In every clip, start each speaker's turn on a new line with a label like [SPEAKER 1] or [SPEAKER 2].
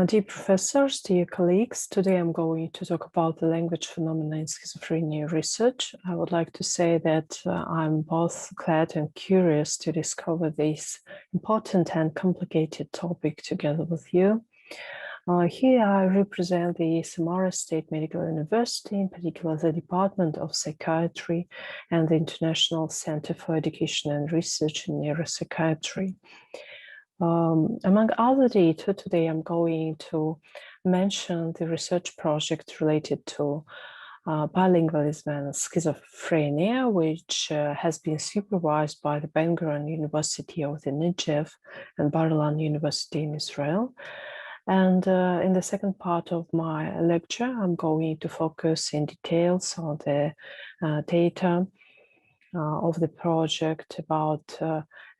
[SPEAKER 1] Dear professors, dear colleagues, today I'm going to talk about the language phenomena in schizophrenia research. I would like to say that I'm both glad and curious to discover this important and complicated topic together with you. Here I represent the Samara State Medical University, in particular the Department of Psychiatry and the International Center for Education and Research in Neuropsychiatry. Among other data, today I'm going to mention the research project related to bilingualism and schizophrenia, which has been supervised by the Ben-Gurion University of the Negev and Bar-Ilan University in Israel. And in the second part of my lecture, I'm going to focus in details on the data of the project about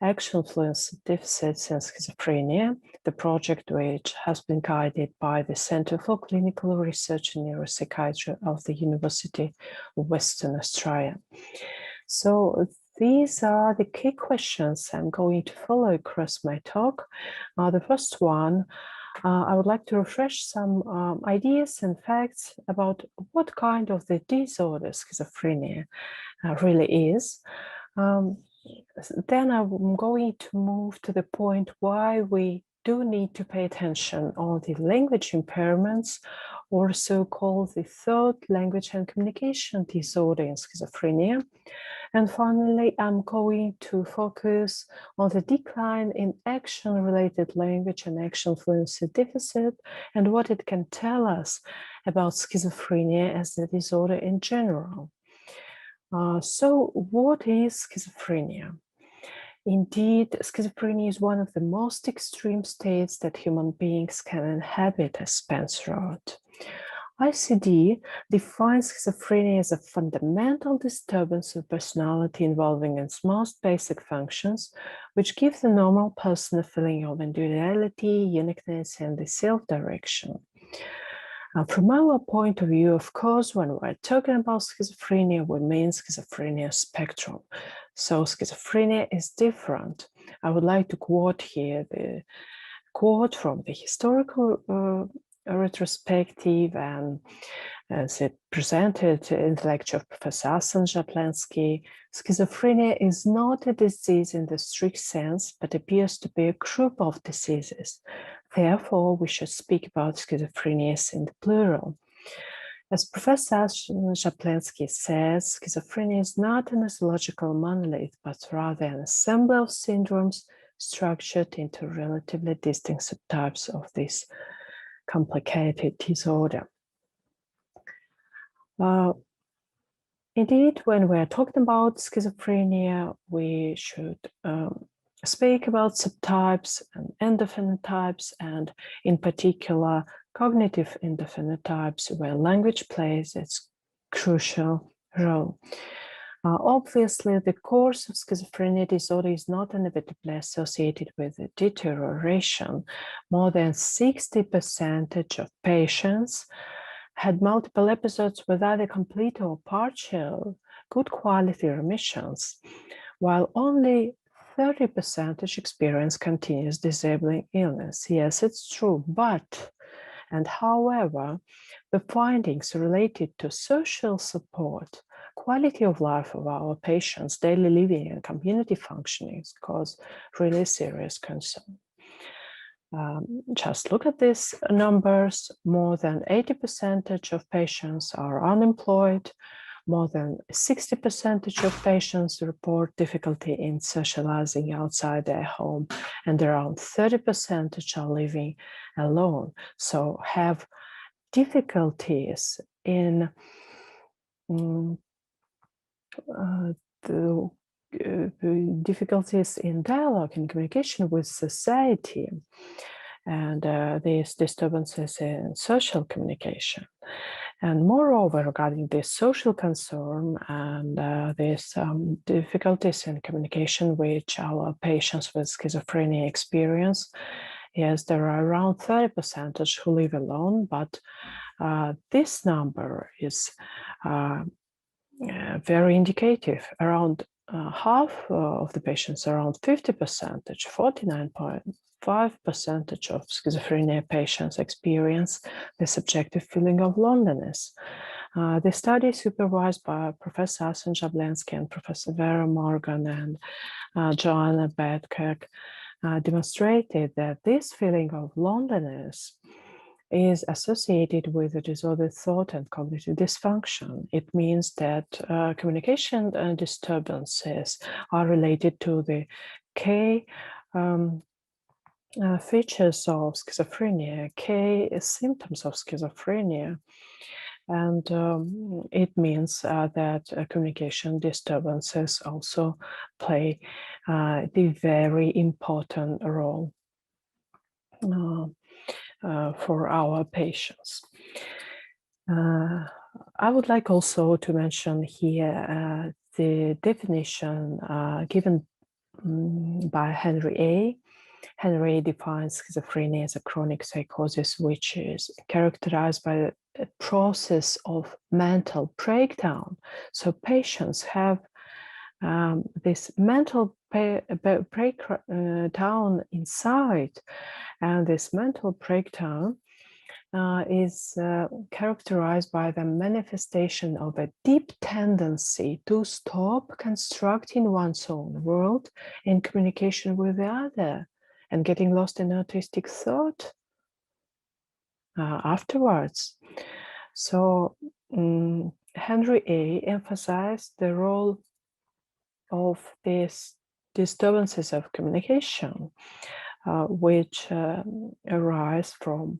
[SPEAKER 1] action fluency deficits and schizophrenia, the project which has been guided by the Center for Clinical Research in Neuropsychiatry of the University of Western Australia. So these are the key questions I'm going to follow across my talk. The first one, I would like to refresh some ideas and facts about what kind of the disorder schizophrenia really is. Then I'm going to move to the point why we do need to pay attention on the language impairments, or so-called the third language and communication disorder in schizophrenia. And finally, I'm going to focus on the decline in action-related language and action fluency deficit and what it can tell us about schizophrenia as a disorder in general. So what is schizophrenia? Indeed, schizophrenia is one of the most extreme states that human beings can inhabit, as Spencer wrote. ICD defines schizophrenia as a fundamental disturbance of personality involving its most basic functions, which give the normal person a feeling of individuality, uniqueness, and the self-direction. From our point of view, of course, when we're talking about schizophrenia, we mean schizophrenia spectrum. So schizophrenia is different. I would like to quote here the quote from the historical retrospective, and as it presented in the lecture of Professor Assoc, schizophrenia is not a disease in the strict sense, but appears to be a group of diseases. Therefore, we should speak about schizophrenia in the plural. As Professor Assoc says, schizophrenia is not an etiological monolith, but rather an assembly of syndromes structured into relatively distinct subtypes of this complicated disorder. Indeed, when we're talking about schizophrenia, we should speak about subtypes and endophenotypes, and in particular, cognitive endophenotypes, where language plays its crucial role. Obviously, the course of schizophrenia disorder is not inevitably associated with the deterioration. More than 60% of patients had multiple episodes with either complete or partial good quality remissions, while only 30% experience continuous disabling illness. Yes, it's true, but, and however, the findings related to social support, quality of life of our patients, daily living and community functioning cause really serious concern. Just look at these numbers. More than 80% of patients are unemployed. More than 60% of patients report difficulty in socializing outside their home, and around 30% are living alone. So have difficulties in difficulties in dialogue and communication with society, and these disturbances in social communication. And moreover, regarding this social concern and these difficulties in communication which our patients with schizophrenia experience, yes, there are around 30% who live alone, but this number is very indicative. Around half of the patients, around 50%, 49.5% of schizophrenia patients experience the subjective feeling of loneliness. The study, supervised by Professor Asen Jablensky and Professor Vera Morgan and Joanna Bedkirk, demonstrated that this feeling of loneliness is associated with a disordered thought and cognitive dysfunction. It means that communication disturbances are related to the key features of schizophrenia, key symptoms of schizophrenia. And it means that communication disturbances also play the very important role for our patients. I would like also to mention here the definition given by Henry A. Henry A defines schizophrenia as a chronic psychosis which is characterized by a process of mental breakdown. So patients have this mental breakdown inside, and this mental breakdown is characterized by the manifestation of a deep tendency to stop constructing one's own world in communication with the other and getting lost in artistic thought afterwards. So Henry A. emphasized the role of these disturbances of communication, which arise from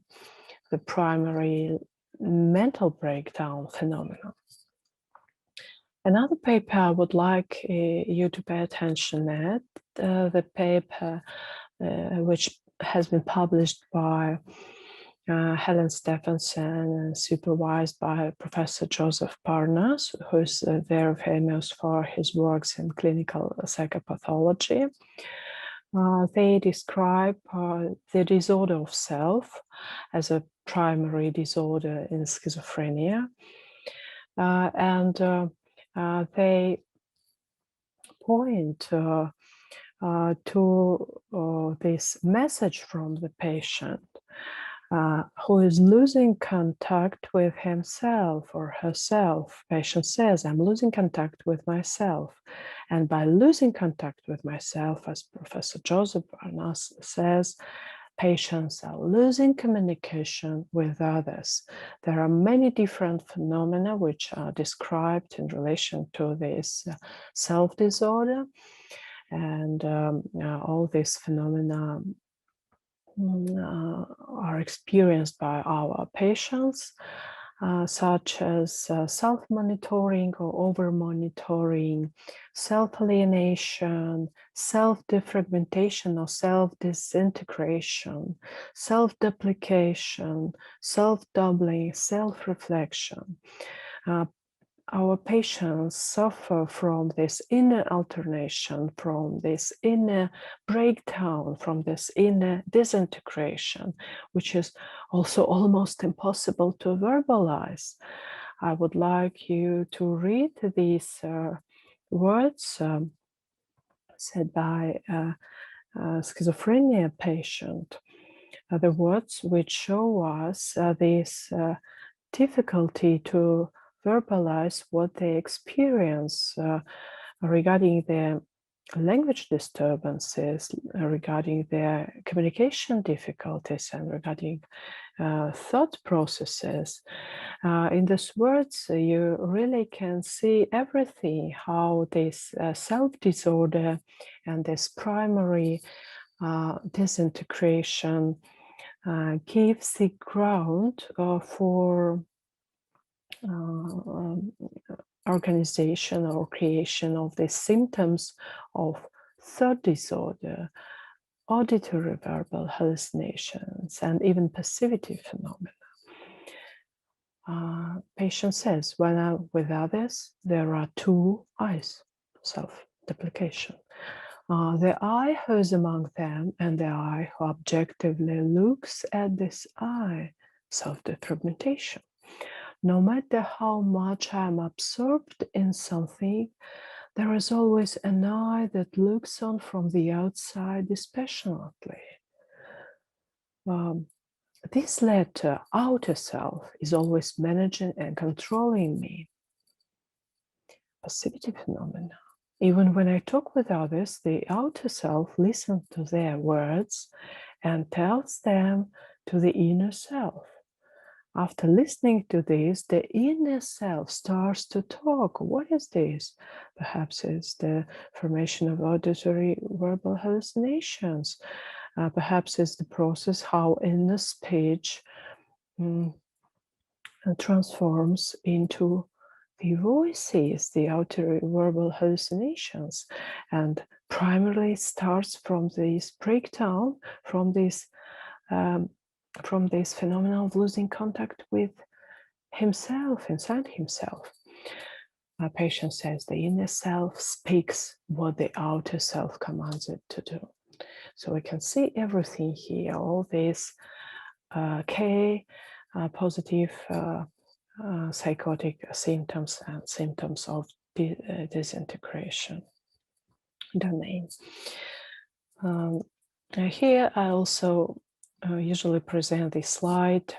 [SPEAKER 1] the primary mental breakdown phenomenon. Another paper I would like you to pay attention at, the paper which has been published by Helen Stephenson and supervised by Professor Joseph Parnas, who is very famous for his works in clinical psychopathology. They describe the disorder of self as a primary disorder in schizophrenia. And they point to this message from the patient who is losing contact with himself or herself. Patient says, I'm losing contact with myself. And by losing contact with myself, as Professor Joseph Parnas says, patients are losing communication with others. There are many different phenomena which are described in relation to this self-disorder. And all these phenomena are experienced by our patients, such as self-monitoring or over-monitoring, self-alienation, self-defragmentation or self-disintegration, self-duplication, self-doubling, self-reflection. Our patients suffer from this inner alternation, from this inner breakdown, from this inner disintegration, which is also almost impossible to verbalize. I would like you to read these words said by a schizophrenia patient, the words which show us this difficulty to verbalize what they experience regarding their language disturbances, regarding their communication difficulties, and regarding thought processes. In these words, you really can see everything, how this self-disorder and this primary disintegration gives the ground for organization or creation of the symptoms of thought disorder, auditory verbal hallucinations, and even passivity phenomena. Patient says, when I'm with others, there are two I's, self-deprecation. The I who is among them and the I who objectively looks at this I, self-defragmentation. No matter how much I'm absorbed in something, there is always an eye that looks on from the outside dispassionately. This latter, outer self, is always managing and controlling me. Passivity phenomena. Even when I talk with others, the outer self listens to their words and tells them to the inner self. After listening to this, the inner self starts to talk. What is this? Perhaps it's the formation of auditory verbal hallucinations. Perhaps it's the process how inner speech transforms into the voices, the auditory verbal hallucinations, and primarily starts from this breakdown, from this phenomenon of losing contact with himself, inside himself. A patient says the inner self speaks what the outer self commands it to do. So we can see everything here, all these positive psychotic symptoms and symptoms of disintegration domain. Here I also usually present this slide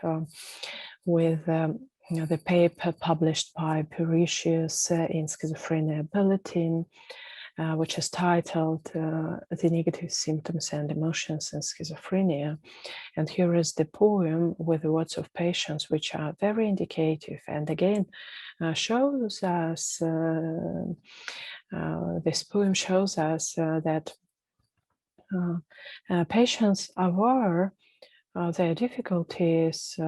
[SPEAKER 1] with the paper published by Pericius in Schizophrenia Bulletin, which is titled The Negative Symptoms and Emotions in Schizophrenia. And here is the poem with the words of patients, which are very indicative and again shows us, this poem shows us that patients are aware their difficulties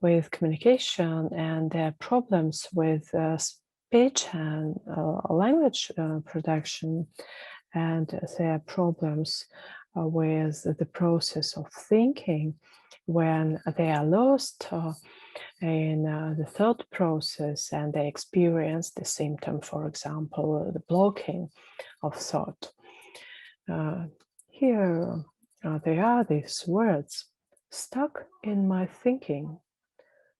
[SPEAKER 1] with communication and their problems with speech and language production, and their problems with the process of thinking when they are lost in the thought process and they experience the symptom, for example, the blocking of thought. Here there are these words: stuck in my thinking,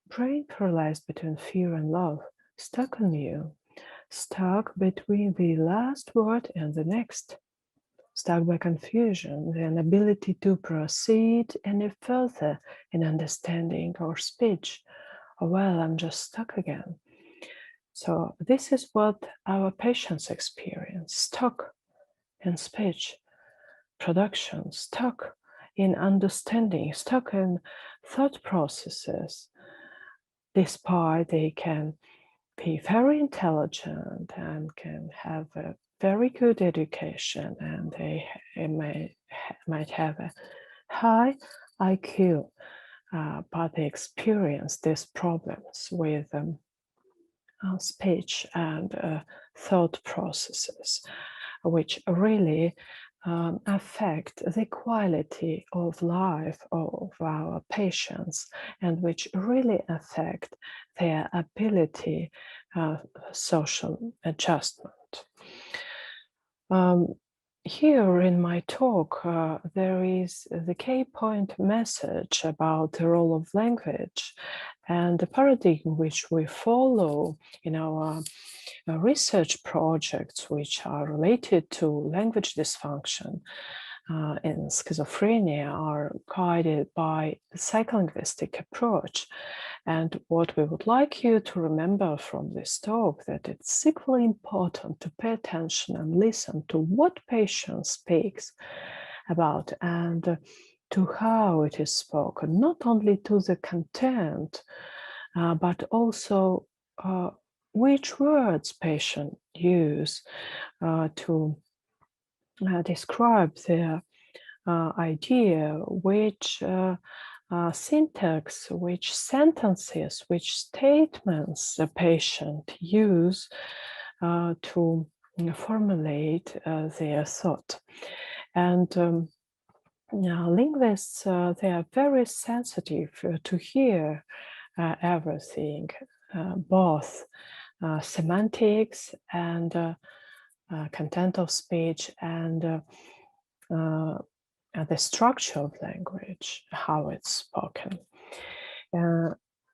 [SPEAKER 1] brain paralyzed between fear and love, stuck on you, stuck between the last word and the next, stuck by confusion, the inability to proceed any further in understanding or speech. Oh, well, I'm just stuck again. So this is what our patients experience: stuck in speech production, stuck in understanding, stuck in thought processes, despite they can be very intelligent and can have a very good education, and they might have a high IQ, but they experience these problems with speech and thought processes, which really affect the quality of life of our patients, and which really affect their ability social adjustment. Here in my talk, there is the key point message about the role of language and the paradigm which we follow in our research projects, which are related to language dysfunction in schizophrenia, are guided by the psycholinguistic approach. And what we would like you to remember from this talk, that it's equally important to pay attention and listen to what patient speaks about and to how it is spoken, not only to the content, but also which words patient use to describe their idea, which syntax, which sentences, which statements the patient use to formulate their thought. And linguists, they are very sensitive to hear everything, both semantics and content of speech and the structure of language, how it's spoken.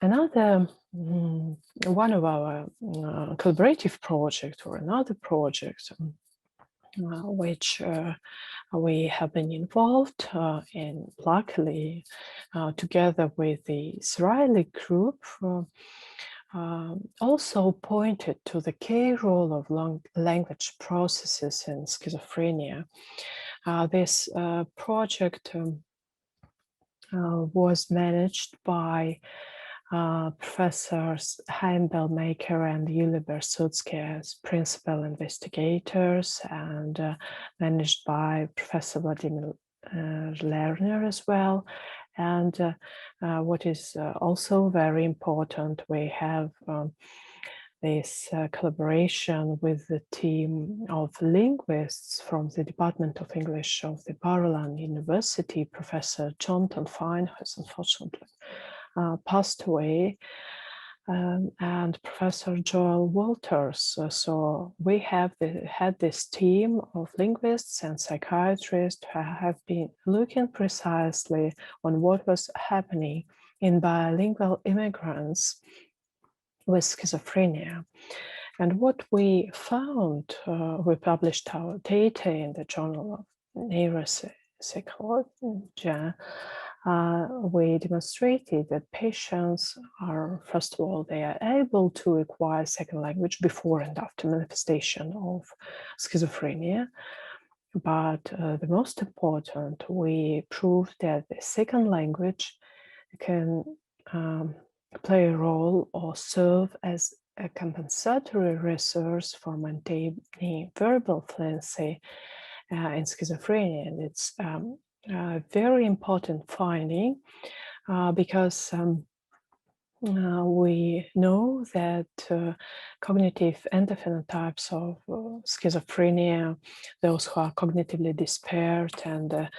[SPEAKER 1] Another one of our collaborative projects, or another project which we have been involved in, luckily, together with the Israeli group, also pointed to the key role of language processes in schizophrenia. This project was managed by Professors Chaim Bellmaker and Yuli Bersutsky as principal investigators, and managed by Professor Vladimir Lerner as well. And what is also very important, we have this collaboration with the team of linguists from the Department of English of the Barlan University, Professor Jonathan Fine, who has unfortunately passed away, and Professor Joel Walters. So we have had this team of linguists and psychiatrists who have been looking precisely on what was happening in bilingual immigrants with schizophrenia. And what we found, we published our data in the Journal of Neuropsychiatry. We demonstrated that patients are, first of all, they are able to acquire second language before and after manifestation of schizophrenia. But the most important, we proved that the second language can play a role or serve as a compensatory resource for maintaining verbal fluency in schizophrenia. And it's a very important finding because we know that cognitive endophenotypes of schizophrenia, those who are cognitively impaired and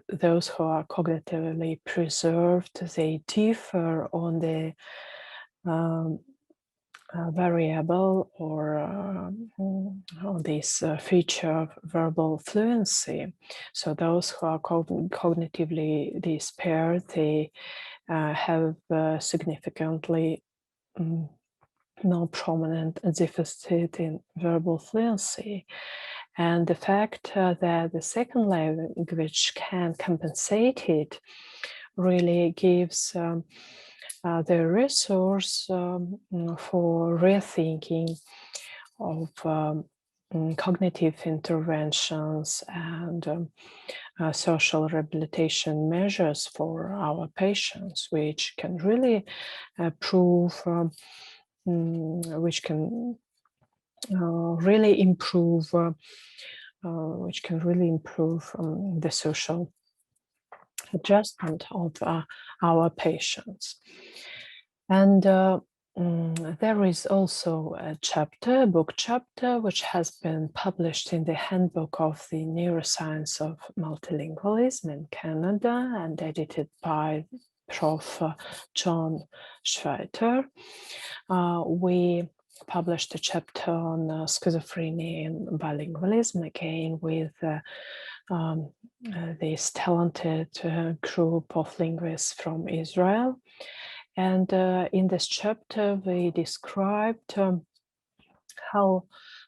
[SPEAKER 1] those who are cognitively preserved, they differ on the variable or on this feature of verbal fluency. So those who are cognitively impaired, they have significantly more prominent deficit in verbal fluency. And the fact that the second language can compensate it really gives the resource for rethinking of cognitive interventions and social rehabilitation measures for our patients, which can really which can really improve the social adjustment of our patients. And there is also a book chapter, which has been published in the Handbook of the Neuroscience of Multilingualism in Canada and edited by Prof. John Schweiter. We published a chapter on schizophrenia and bilingualism, again with this talented group of linguists from Israel. And in this chapter, we described how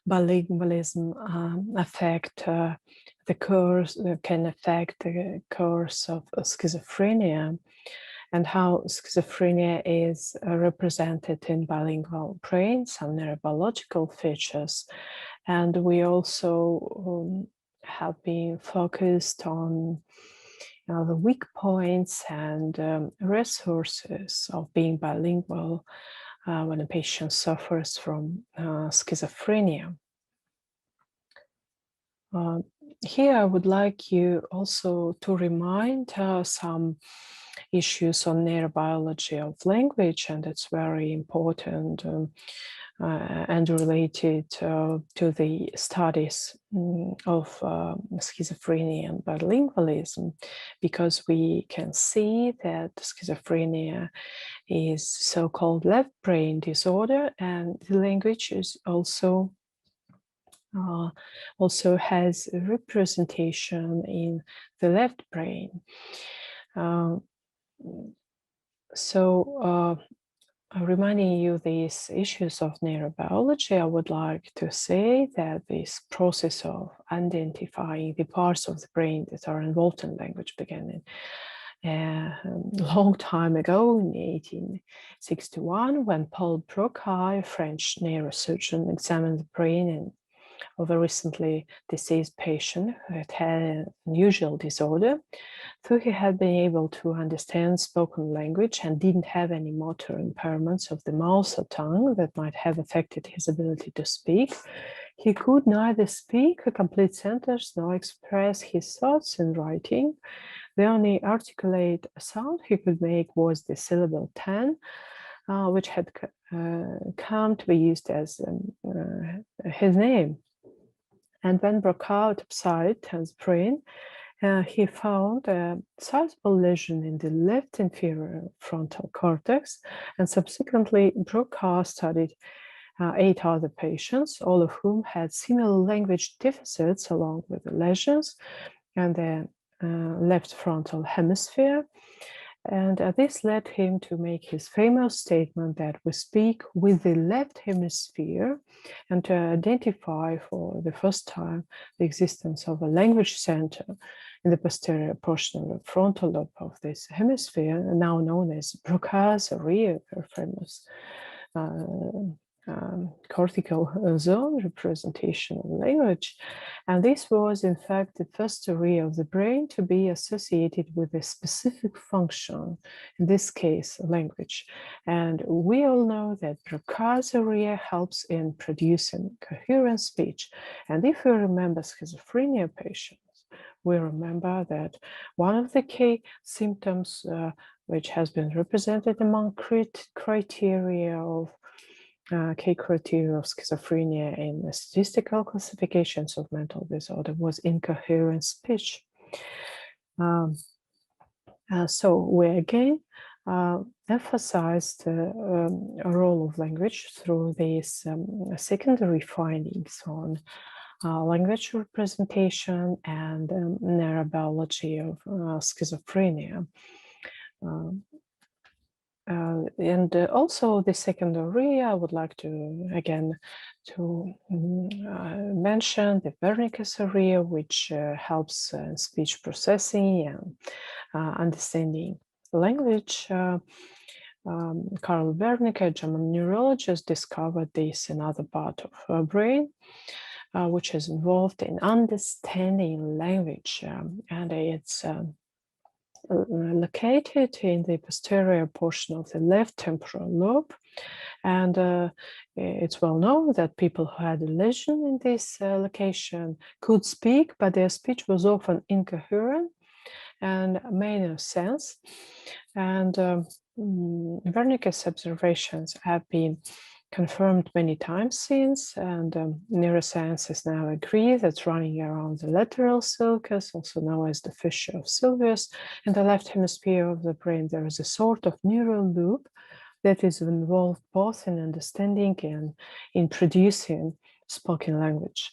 [SPEAKER 1] bilingualism can affect the course of schizophrenia, and how schizophrenia is represented in bilingual brain, some neurobiological features. And we also have been focused on the weak points and resources of being bilingual when a patient suffers from schizophrenia. Here I would like you also to remind some issues on neurobiology of language, and it's very important and related to the studies of schizophrenia and bilingualism, because we can see that schizophrenia is so-called left brain disorder, and the language is also has a representation in the left brain. So reminding you these issues of neurobiology, I would like to say that this process of identifying the parts of the brain that are involved in language began a long time ago in 1861 when Paul Broca, a French neurosurgeon, examined the brain of a recently deceased patient who had had an unusual disorder. Though he had been able to understand spoken language and didn't have any motor impairments of the mouth or tongue that might have affected his ability to speak, he could neither speak a complete sentence nor express his thoughts in writing. The only articulate sound he could make was the syllable tan, which had come to be used as his name. And when Broca upside Tan's brain, he found a sizable lesion in the left inferior frontal cortex, and subsequently Broca studied 8 other patients, all of whom had similar language deficits along with the lesions and the left frontal hemisphere. And this led him to make his famous statement that we speak with the left hemisphere, and to identify for the first time the existence of a language center in the posterior portion of the frontal lobe of this hemisphere, now known as Broca's area, very famous cortical zone representation of language. And this was, in fact, the first area of the brain to be associated with a specific function, in this case, language. And we all know that Broca's area helps in producing coherent speech. And if we remember schizophrenia patients, we remember that one of the key symptoms which has been represented among criteria of key criteria of schizophrenia in the statistical classifications of mental disorder was incoherent speech. So we again emphasized the role of language through these secondary findings on language representation and neurobiology of schizophrenia. And also the second area, I would like to again mention the Wernicke's area, which helps speech processing and understanding language. Karl Wernicke, a German neurologist, discovered this another part of our brain, which is involved in understanding language, and it's located in the posterior portion of the left temporal lobe. And it's well known that people who had a lesion in this location could speak, but their speech was often incoherent and made no sense. And Wernicke's observations have been confirmed many times since, and neurosciences now agree that running around the lateral sulcus, also known as the fissure of Sylvius, in the left hemisphere of the brain, there is a sort of neural loop that is involved both in understanding and in producing spoken language.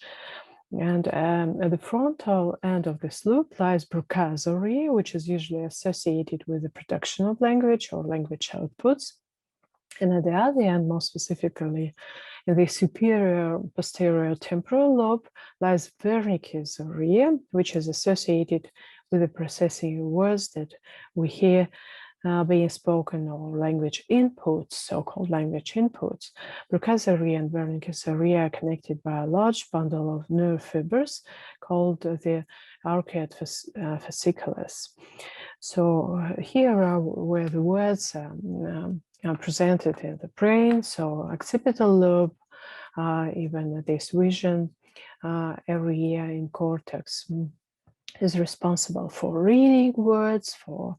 [SPEAKER 1] And at the frontal end of this loop lies Broca's area, which is usually associated with the production of language or language outputs. And at the other end, more specifically, in the superior posterior temporal lobe lies Wernicke's area, which is associated with the processing of words that we hear being spoken, or language inputs, so-called language inputs. Broca's area and Wernicke's area are connected by a large bundle of nerve fibers called the arcuate fasciculus. So here are where the words are presented in the brain. So occipital lobe, even this vision area in cortex is responsible for reading words, for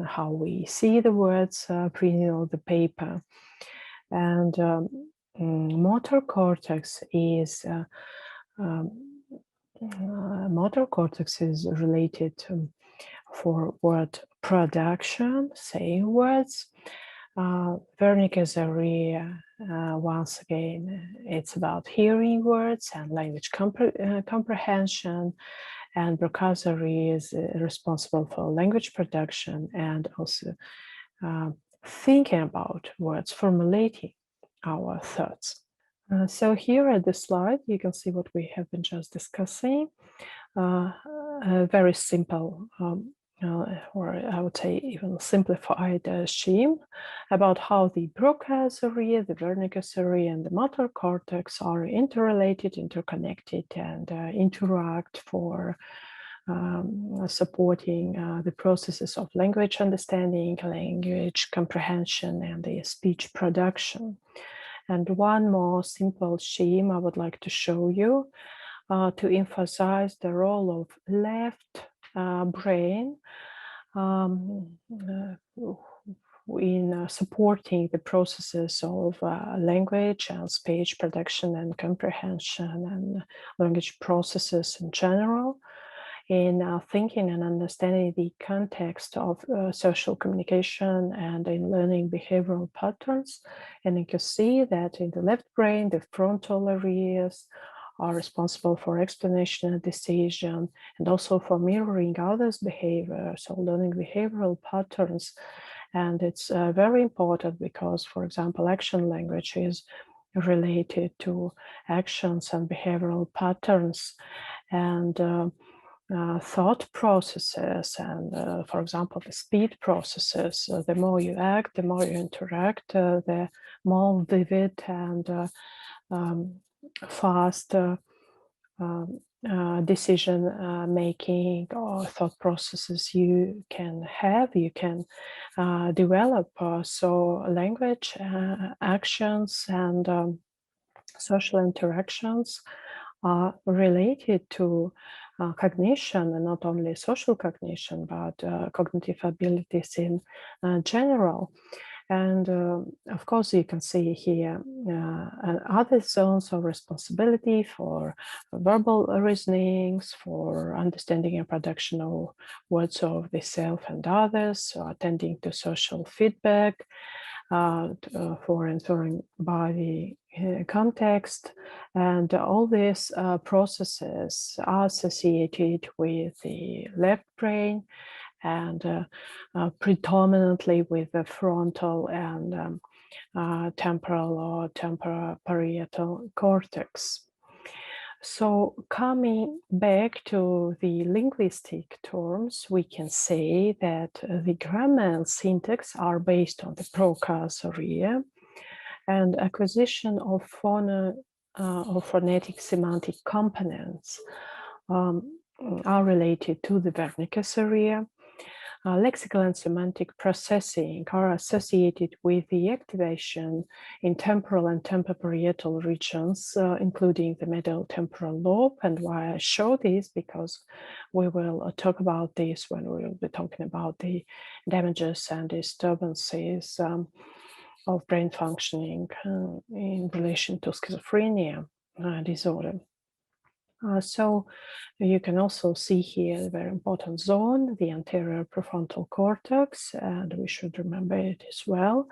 [SPEAKER 1] how we see the words printed on the paper. And motor cortex is related for word production, saying words. Wernicke's area, once again, it's about hearing words and language comprehension. And Broca's area is responsible for language production and also thinking about words, formulating our thoughts. So here at this slide, you can see what we have been just discussing. A very simple, or I would say even simplified scheme about how the Broca's area, the Wernicke's area, and the motor cortex are interrelated, interconnected, and interact for supporting the processes of language understanding, language comprehension, and the speech production. And one more simple scheme I would like to show you to emphasize the role of left brain in supporting the processes of language and speech production and comprehension and language processes in general, in thinking and understanding the context of social communication and in learning behavioral patterns. And you can see that in the left brain, the frontal areas are responsible for explanation and decision, and also for mirroring others' behavior, so learning behavioral patterns. And it's very important because, for example, action language is related to actions and behavioral patterns, and thought processes, and for example, the speed processes. The more you act, the more you interact, the more vivid and fast decision making or thought processes you can have, you can develop. So language, actions, and social interactions are related to cognition, and not only social cognition, but cognitive abilities in general. And of course, you can see here other zones of responsibility for verbal reasonings, for understanding and production of words of the self and others, so attending to social feedback, for entering body context, and all these processes are associated with the left brain, and predominantly with the frontal and temporal or temporoparietal cortex. So coming back to the linguistic terms, we can say that the grammar and syntax are based on the Broca's area, and acquisition of phonetic semantic components are related to the Wernicke's area. Lexical and semantic processing are associated with the activation in temporal and temporoparietal regions, including the middle temporal lobe. And why I show this, because we will talk about this when we will be talking about the damages and disturbances of brain functioning in relation to schizophrenia disorder. So you can also see here a very important zone, the anterior prefrontal cortex, and we should remember it as well,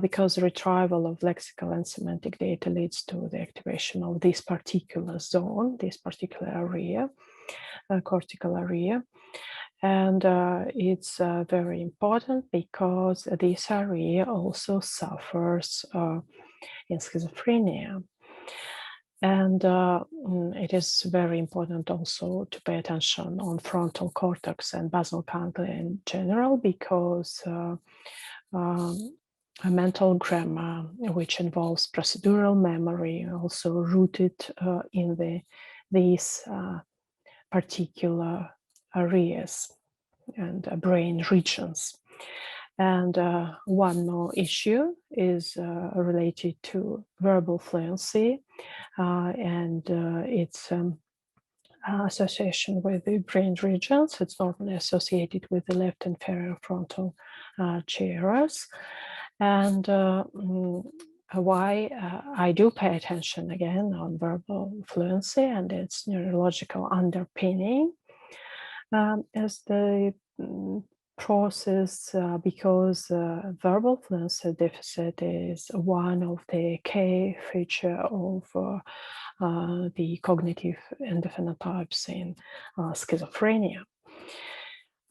[SPEAKER 1] because retrieval of lexical and semantic data leads to the activation of this particular zone, this particular area, cortical area. And it's very important because this area also suffers in schizophrenia. And it is very important also to pay attention on frontal cortex and basal ganglia in general, because a mental grammar, which involves procedural memory, also rooted in these particular areas and brain regions. And one more issue is related to verbal fluency and its association with the brain regions. It's normally associated with the left inferior frontal gyrus. And why I do pay attention again on verbal fluency and its neurological underpinning as the process, because verbal fluency deficit is one of the key feature of the cognitive endophenotypes in schizophrenia.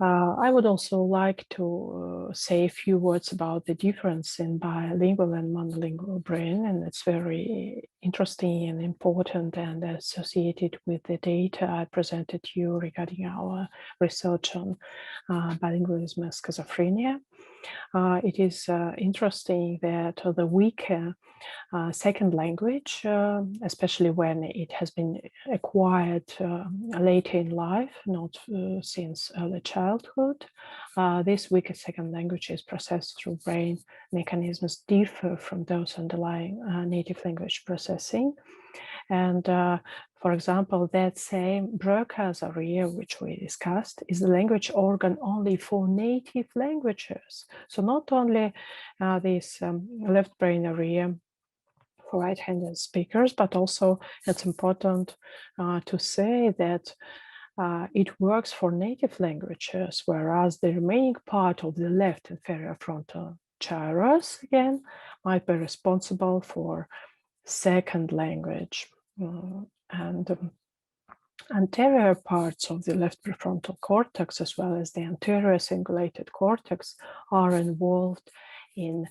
[SPEAKER 1] I would also like to say a few words about the difference in bilingual and monolingual brain, and it's very interesting and important and associated with the data I presented to you regarding our research on bilingualism and schizophrenia. It is interesting that the weaker second language, especially when it has been acquired later in life, not since early childhood. This weaker second language is processed through brain mechanisms differ from those underlying native language processing. And for example, that same Broca's area, which we discussed, is the language organ only for native languages. So not only this left brain area for right-handed speakers, but also it's important to say that it works for native languages, whereas the remaining part of the left inferior frontal gyrus, again, might be responsible for second language. And anterior parts of the left prefrontal cortex, as well as the anterior cingulated cortex, are involved in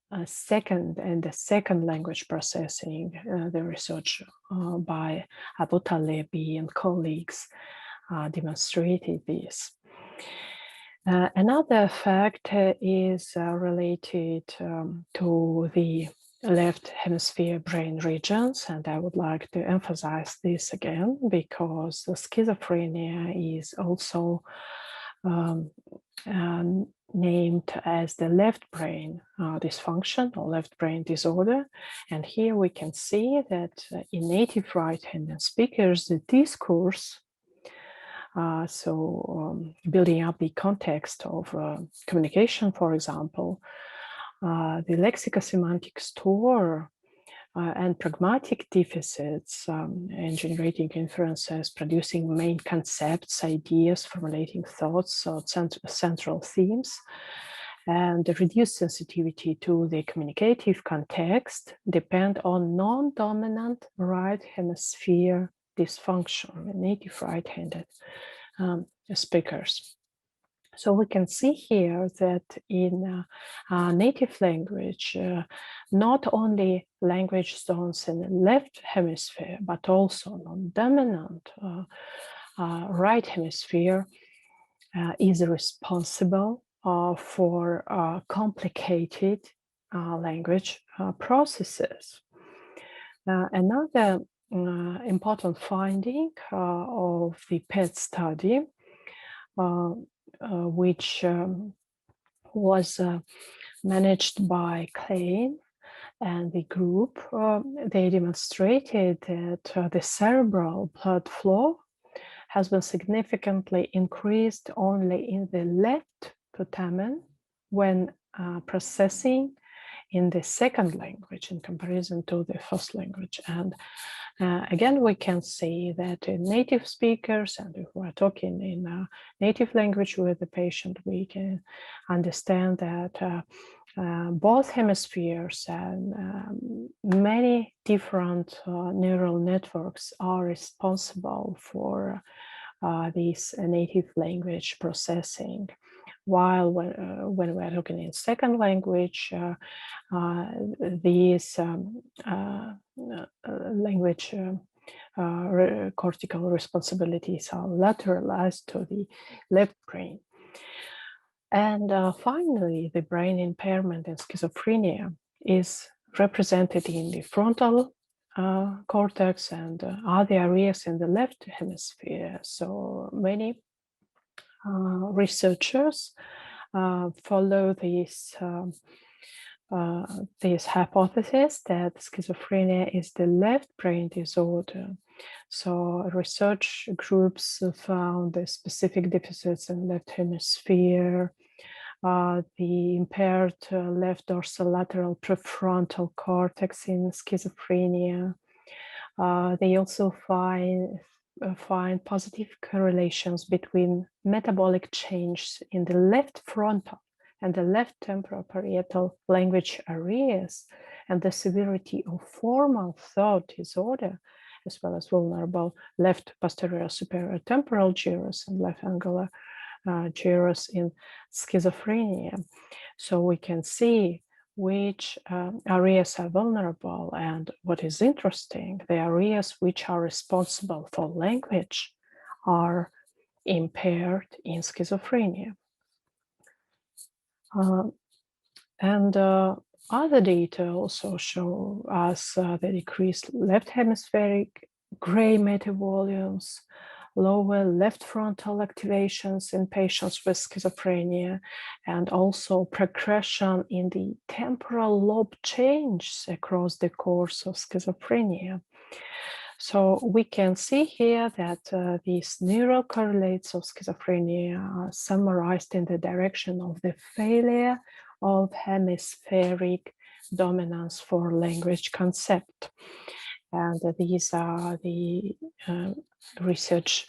[SPEAKER 1] the second language processing. The research by Abu Talebi and colleagues demonstrated this. Another fact is related to the left hemisphere brain regions, and I would like to emphasize this again because the schizophrenia is also named as the left brain dysfunction or left brain disorder. And here we can see that in native right-handed speakers, the discourse, building up the context of communication, for example, the lexicosemantic store and pragmatic deficits in generating inferences, producing main concepts, ideas, formulating thoughts, central themes, and the reduced sensitivity to the communicative context depend on non-dominant right hemisphere dysfunction, native right-handed speakers. So we can see here that in native language, not only language zones in the left hemisphere, but also non-dominant right hemisphere is responsible for complicated language processes. Another important finding of the PET study which was managed by Klein and the group, they demonstrated that the cerebral blood flow has been significantly increased only in the left putamen when processing in the second language in comparison to the first language. And again, we can see that in native speakers, and if we're talking in native language with the patient, we can understand that both hemispheres and many different neural networks are responsible for this native language processing. While when we're talking in second language, these language cortical responsibilities are lateralized to the left brain. And finally, the brain impairment in schizophrenia is represented in the frontal cortex and other areas in the left hemisphere. So many researchers follow this hypothesis that schizophrenia is the left brain disorder. So research groups found the specific deficits in left hemisphere, the impaired left dorsolateral prefrontal cortex in schizophrenia. They also find positive correlations between metabolic change in the left frontal and the left temporoparietal language areas and the severity of formal thought disorder, as well as vulnerable left posterior superior temporal gyrus and left angular gyros in schizophrenia. So we can see which areas are vulnerable, and what is interesting, the areas which are responsible for language are impaired in schizophrenia. And other data also show us the decreased left hemispheric gray matter volumes, lower left frontal activations in patients with schizophrenia, and also progression in the temporal lobe changes across the course of schizophrenia. So we can see here that these neural correlates of schizophrenia are summarized in the direction of the failure of hemispheric dominance for language concept. And these are the research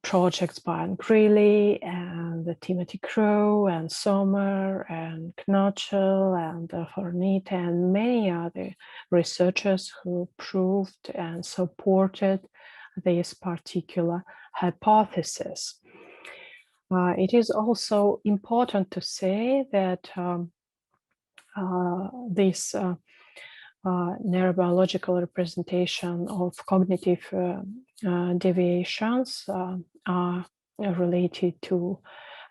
[SPEAKER 1] projects by Greeley and Timothy Crow and Sommer and Knotchel and Fornita and many other researchers who proved and supported this particular hypothesis. It is also important to say that this neurobiological representation of cognitive deviations are related to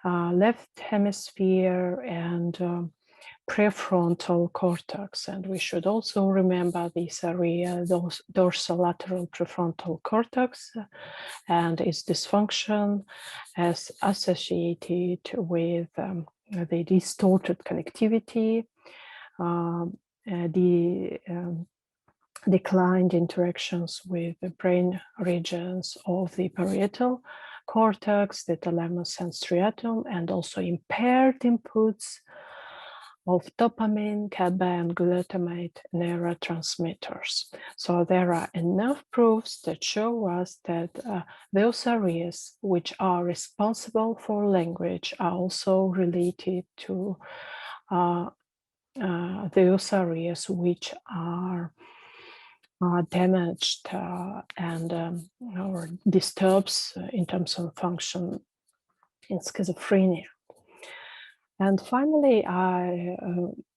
[SPEAKER 1] left hemisphere and prefrontal cortex. And we should also remember this area, dorsolateral prefrontal cortex, and its dysfunction as associated with the distorted connectivity, the declined interactions with the brain regions of the parietal cortex, the thalamus and striatum, and also impaired inputs of dopamine, GABA, and glutamate neurotransmitters. So there are enough proofs that show us that those areas which are responsible for language are also related to those areas which are damaged and or disturbs in terms of function in schizophrenia. And finally, I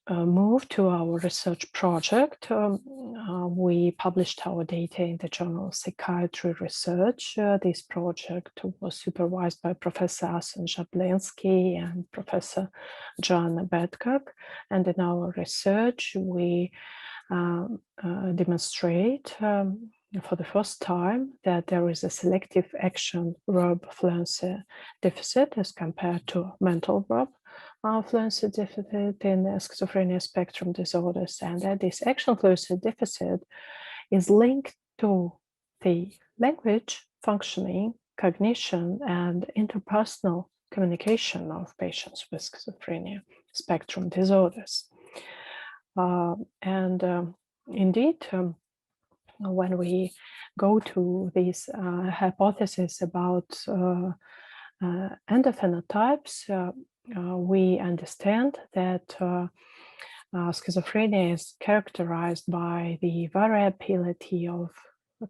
[SPEAKER 1] moved to our research project. We published our data in the journal Psychiatry Research. This project was supervised by Professor Assoc and Professor Joanna Bedcock. And in our research, we demonstrate for the first time that there is a selective action verb fluency deficit as compared to mental verb fluency deficit in schizophrenia spectrum disorders, and that this action fluency deficit is linked to the language functioning, cognition, and interpersonal communication of patients with schizophrenia spectrum disorders. Indeed, when we go to these hypotheses about endophenotypes, we understand that schizophrenia is characterized by the variability of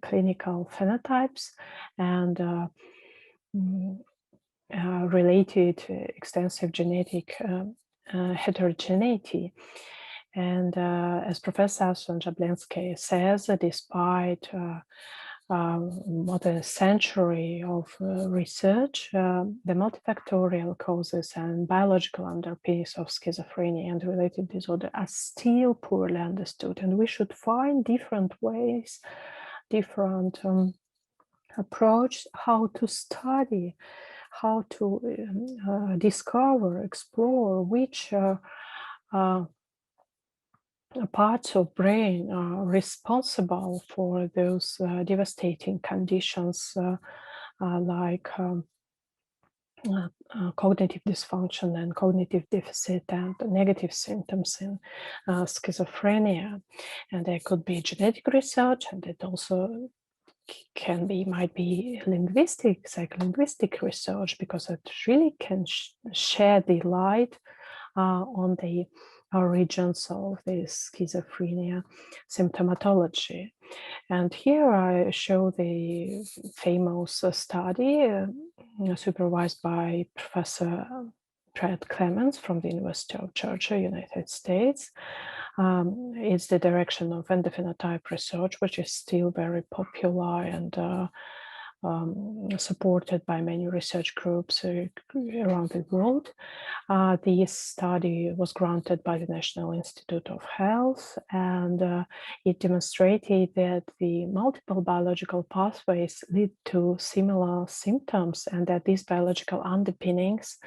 [SPEAKER 1] clinical phenotypes and related extensive genetic heterogeneity. And as Professor Assoc says, despite more than a century of research, the multifactorial causes and biological underpinnings of schizophrenia and related disorder are still poorly understood. And we should find different ways, different approach, how to study, how to discover, explore which parts of brain are responsible for those devastating conditions like cognitive dysfunction and cognitive deficit and negative symptoms in schizophrenia. And there could be genetic research, and it also might be linguistic, psycholinguistic research, because it really can shed the light on the regions of this schizophrenia symptomatology. And here I show the famous study supervised by Professor Brad Clemens from the University of Georgia, United States. It's the direction of endophenotype research, which is still very popular and supported by many research groups around the world. This study was granted by the National Institute of Health, and it demonstrated that the multiple biological pathways lead to similar symptoms, and that these biological underpinnings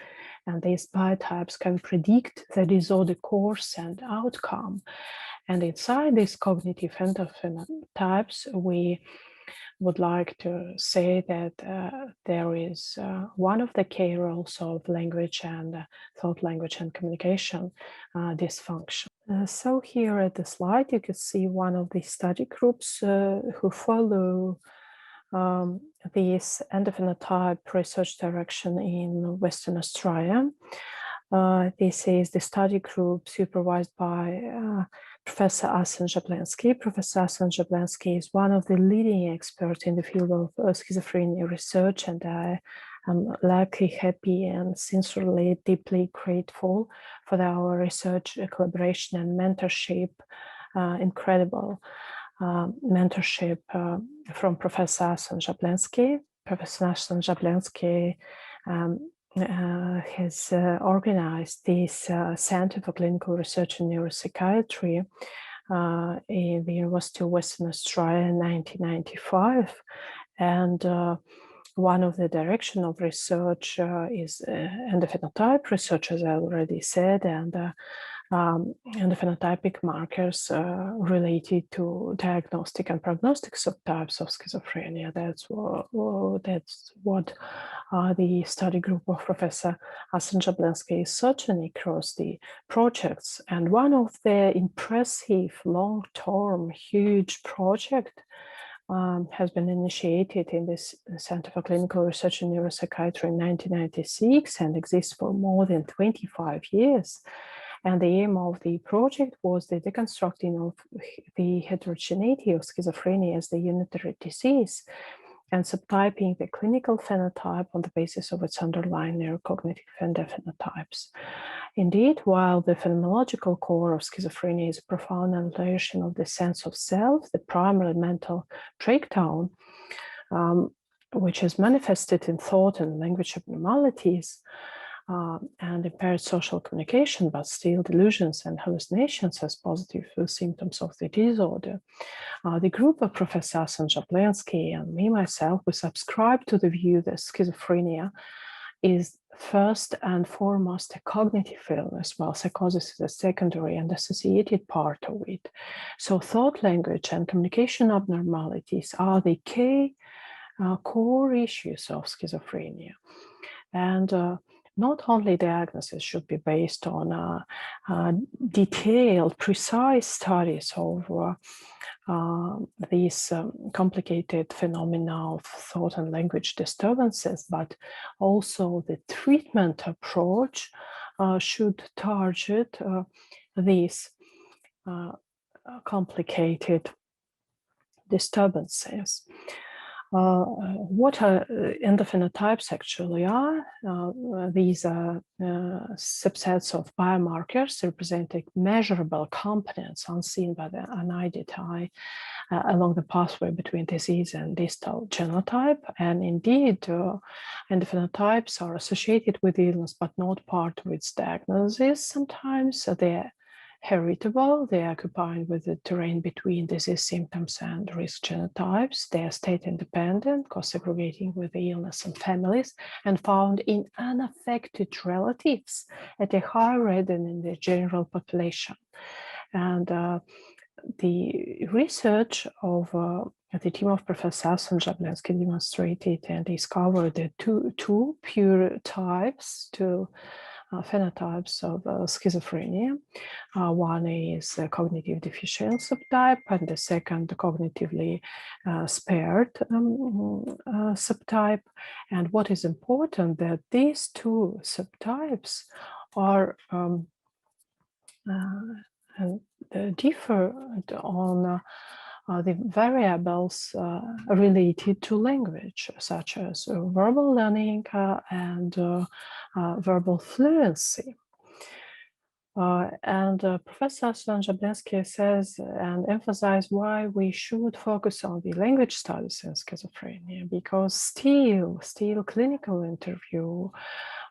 [SPEAKER 1] and these biotypes can predict the disorder course and outcome. And inside these cognitive endophenotypes, we would like to say that there is one of the key roles of language and thought, language, and communication dysfunction. So here at the slide, you can see one of the study groups who follow this endophenotype research direction in Western Australia. This is the study group supervised by Professor Assoc Jablensky. Professor Assoc Jablensky is one of the leading experts in the field of schizophrenia research, and I am lucky, happy, and sincerely deeply grateful for our research collaboration and mentorship, incredible mentorship from Professor Assoc Jablensky. Professor Assoc Jablensky has organized this Center for Clinical Research in Neuropsychiatry in the University of Western Australia in 1995. And one of the direction of research is endophenotype research, as I already said, and endophenotypic markers related to diagnostic and prognostic subtypes of schizophrenia. That's what the study group of Professor Assoc Jablensky is searching across the projects. And one of the impressive long-term huge project has been initiated in this Center for Clinical Research in Neuropsychiatry in 1996 and exists for more than 25 years. And the aim of the project was the deconstructing of the heterogeneity of schizophrenia as the unitary disease and subtyping the clinical phenotype on the basis of its underlying neurocognitive endophenotypes. Indeed, while the phenomenological core of schizophrenia is a profound annihilation of the sense of self, the primary mental breakdown, which is manifested in thought and language abnormalities, and impaired social communication, but still delusions and hallucinations as positive symptoms of the disorder. The group of Professor Assoc Jablensky and me, myself, we subscribe to the view that schizophrenia is first and foremost a cognitive illness, while psychosis is a secondary and associated part of it. So thought, language, and communication abnormalities are the key core issues of schizophrenia. And not only diagnosis should be based on detailed, precise studies of these complicated phenomena of thought and language disturbances, but also the treatment approach should target these complicated disturbances. What endophenotypes actually are? These are subsets of biomarkers representing measurable components unseen by the unaided eye along the pathway between disease and distal genotype. And indeed, endophenotypes are associated with illness, but not part of its diagnosis. Sometimes they're heritable, they are occupied with the terrain between disease symptoms and risk genotypes. They are state independent, co-segregating with the illness and families, and found in unaffected relatives at a higher rate than in the general population. And the research of the team of Professor Assoc Jablensky demonstrated and discovered the two pure types, phenotypes of schizophrenia. One is a cognitive deficient subtype, and the second, cognitively spared subtype. And what is important that these two subtypes are and differ on the variables related to language, such as verbal learning and verbal fluency. Professor Jablensky says and emphasizes why we should focus on the language studies in schizophrenia, because still clinical interview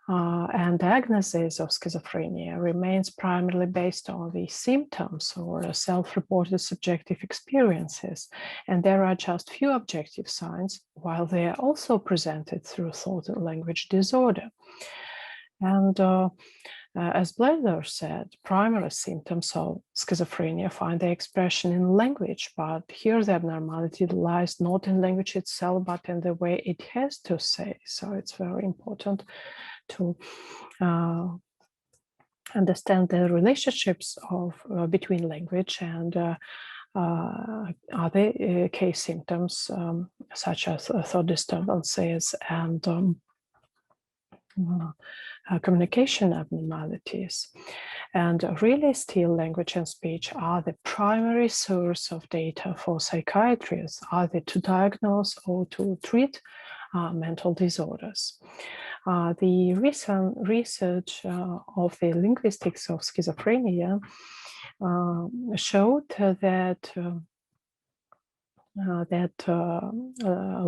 [SPEAKER 1] and diagnosis of schizophrenia remains primarily based on the symptoms or self-reported subjective experiences, and there are just few objective signs, while they are also presented through thought and language disorder. And as Blair said, primary symptoms of schizophrenia find their expression in language, but here the abnormality lies not in language itself, but in the way it has to say. So it's very important to understand the relationships of between language and other case symptoms, such as thought disturbances and communication abnormalities. And really still language and speech are the primary source of data for psychiatrists, either to diagnose or to treat mental disorders. The recent research of the linguistics of schizophrenia showed that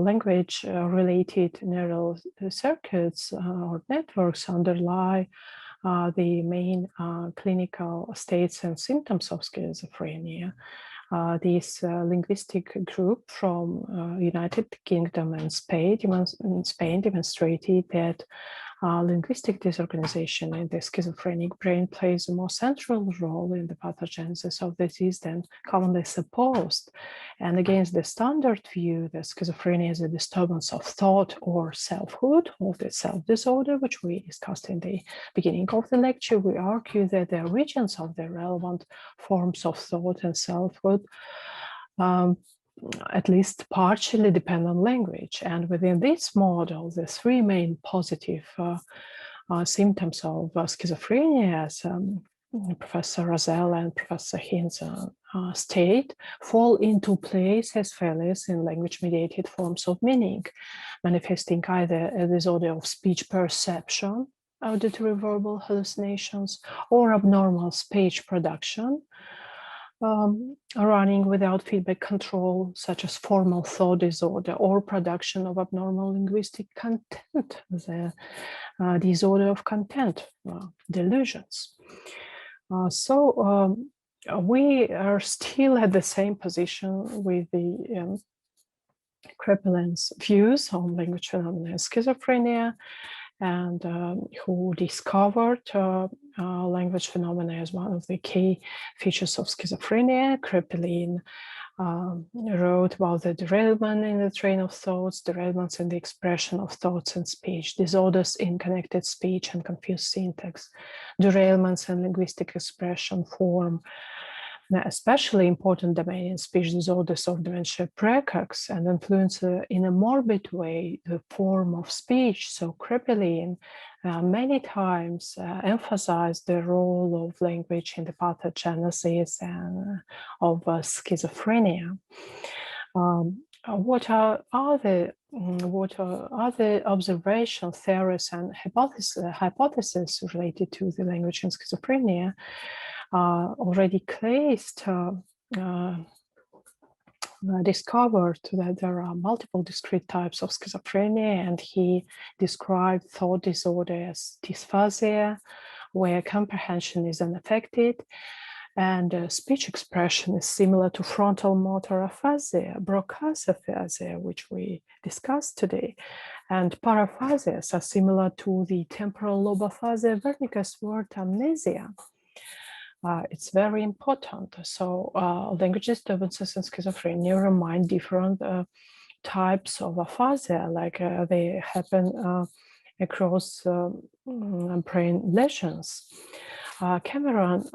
[SPEAKER 1] language-related neural circuits or networks underlie the main clinical states and symptoms of schizophrenia. This linguistic group from United Kingdom and Spain demonstrated that linguistic disorganization in the schizophrenic brain plays a more central role in the pathogenesis of the disease than commonly supposed. And against the standard view that schizophrenia is a disturbance of thought or selfhood, or the self-disorder, which we discussed in the beginning of the lecture, we argue that the origins of the relevant forms of thought and selfhood at least partially depend on language. And within this model, the three main positive symptoms of schizophrenia, as Professor Rozelle and Professor Hinz state, fall into place as failures in language-mediated forms of meaning, manifesting either a disorder of speech perception, auditory verbal hallucinations, or abnormal speech production, running without feedback control, such as formal thought disorder or production of abnormal linguistic content, the disorder of content, delusions. We are still at the same position with the Kraepelin's views on language phenomena and schizophrenia, and who discovered language phenomena as one of the key features of schizophrenia. Kraepelin wrote about the derailment in the train of thoughts, derailments in the expression of thoughts and speech, disorders in connected speech and confused syntax, derailments in linguistic expression form, especially important domain in speech disorders of dementia praecox, and influence in a morbid way the form of speech. So Kraepelin many times emphasized the role of language in the pathogenesis of schizophrenia. What are other observation theories and hypotheses related to the language in schizophrenia? Already Kleist discovered that there are multiple discrete types of schizophrenia, and he described thought disorder as dysphasia, where comprehension is unaffected, and speech expression is similar to frontal motor aphasia, Broca's aphasia, which we discussed today, and paraphasias are similar to the temporal lobe aphasia, Wernicke's word amnesia. It's very important. So language disturbances in schizophrenia remind different types of aphasia, like they happen across brain lesions. Cameron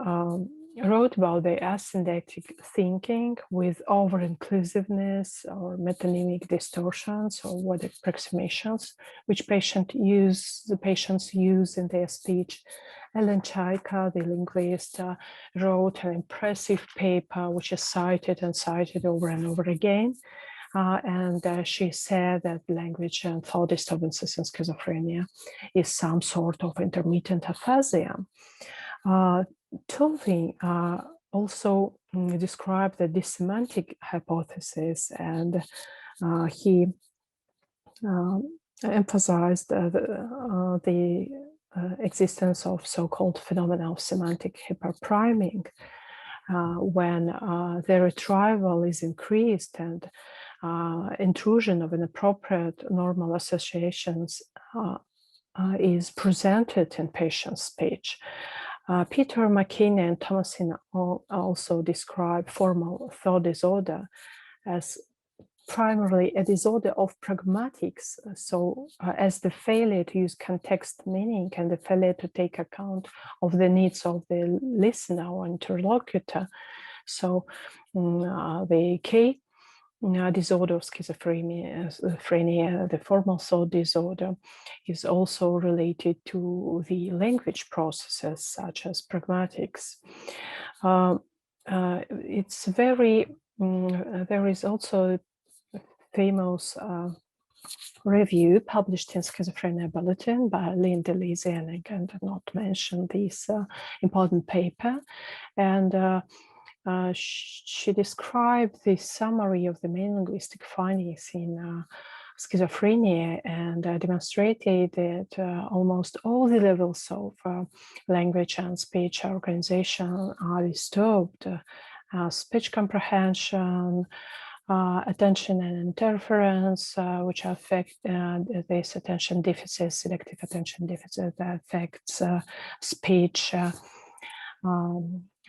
[SPEAKER 1] wrote about the asyndactic thinking with over-inclusiveness or metonymic distortions or word approximations, which the patients use in their speech. Ellen Chaika, the linguist, wrote an impressive paper which is cited and cited over and over again. She said that language and thought disturbances in schizophrenia is some sort of intermittent aphasia. Tulving also described the dissemantic hypothesis, and he emphasized the existence of so-called phenomena of semantic hyperpriming when the retrieval is increased and intrusion of inappropriate normal associations is presented in patient's speech. Peter McKinney and Thomasin also describe formal thought disorder as primarily a disorder of pragmatics, as the failure to use context meaning and the failure to take account of the needs of the listener or interlocutor. So the K disorder of schizophrenia, the formal thought disorder, is also related to the language processes such as pragmatics. It's very, there is also a famous review published in Schizophrenia Bulletin by Lynn DeLise, and I can not mention this important paper. And she described the summary of the main linguistic findings in schizophrenia and demonstrated that almost all the levels of language and speech organization are disturbed. Speech comprehension, attention and interference, which affect this attention deficit, selective attention deficit that affects speech,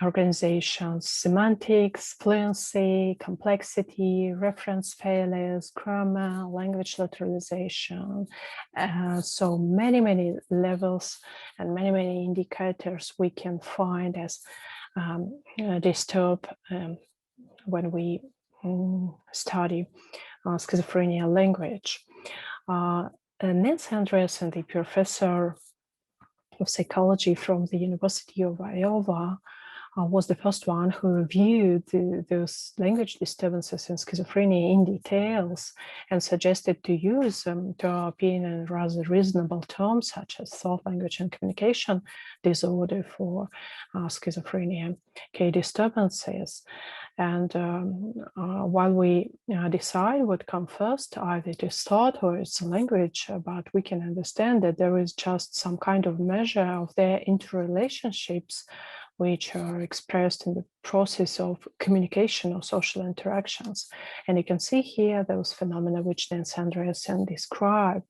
[SPEAKER 1] organizations, semantics, fluency, complexity, reference failures, grammar, language lateralization. So many levels and many indicators we can find as disturbed when we study schizophrenia language. Nancy Andreasen, the professor of psychology from the University of Iowa, was the first one who reviewed those language disturbances in schizophrenia in details and suggested to use, to our opinion, rather reasonable terms such as thought, language, and communication disorder for schizophrenia K disturbances. And while we decide what comes first, either it is thought or it's language, but we can understand that there is just some kind of measure of their interrelationships which are expressed in the process of communication or social interactions. And you can see here those phenomena which Nancy Andreasen described: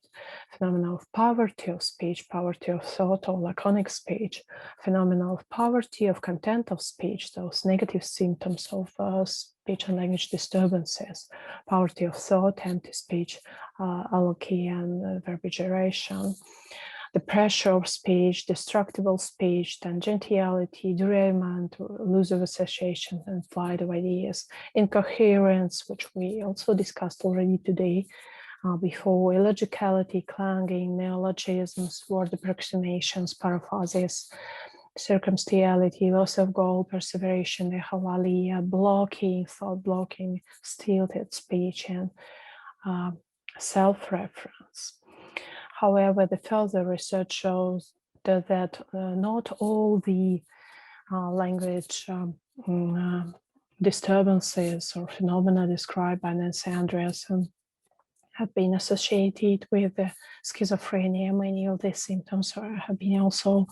[SPEAKER 1] phenomena of poverty of speech, poverty of thought or laconic speech, phenomena of poverty of content of speech, those negative symptoms of speech and language disturbances, poverty of thought, empty speech, alloky and verbigeration, the pressure of speech, destructible speech, tangentiality, derailment, loss of association, and flight of ideas, incoherence, which we also discussed already today before, illogicality, clanging, neologisms, word approximations, paraphrases, circumstantiality, loss of goal, perseveration, echolalia, blocking, thought blocking, stilted speech, and self-reference. However, the further research shows that not all the language disturbances or phenomena described by Nancy Andreasen have been associated with schizophrenia. Many of these symptoms have been also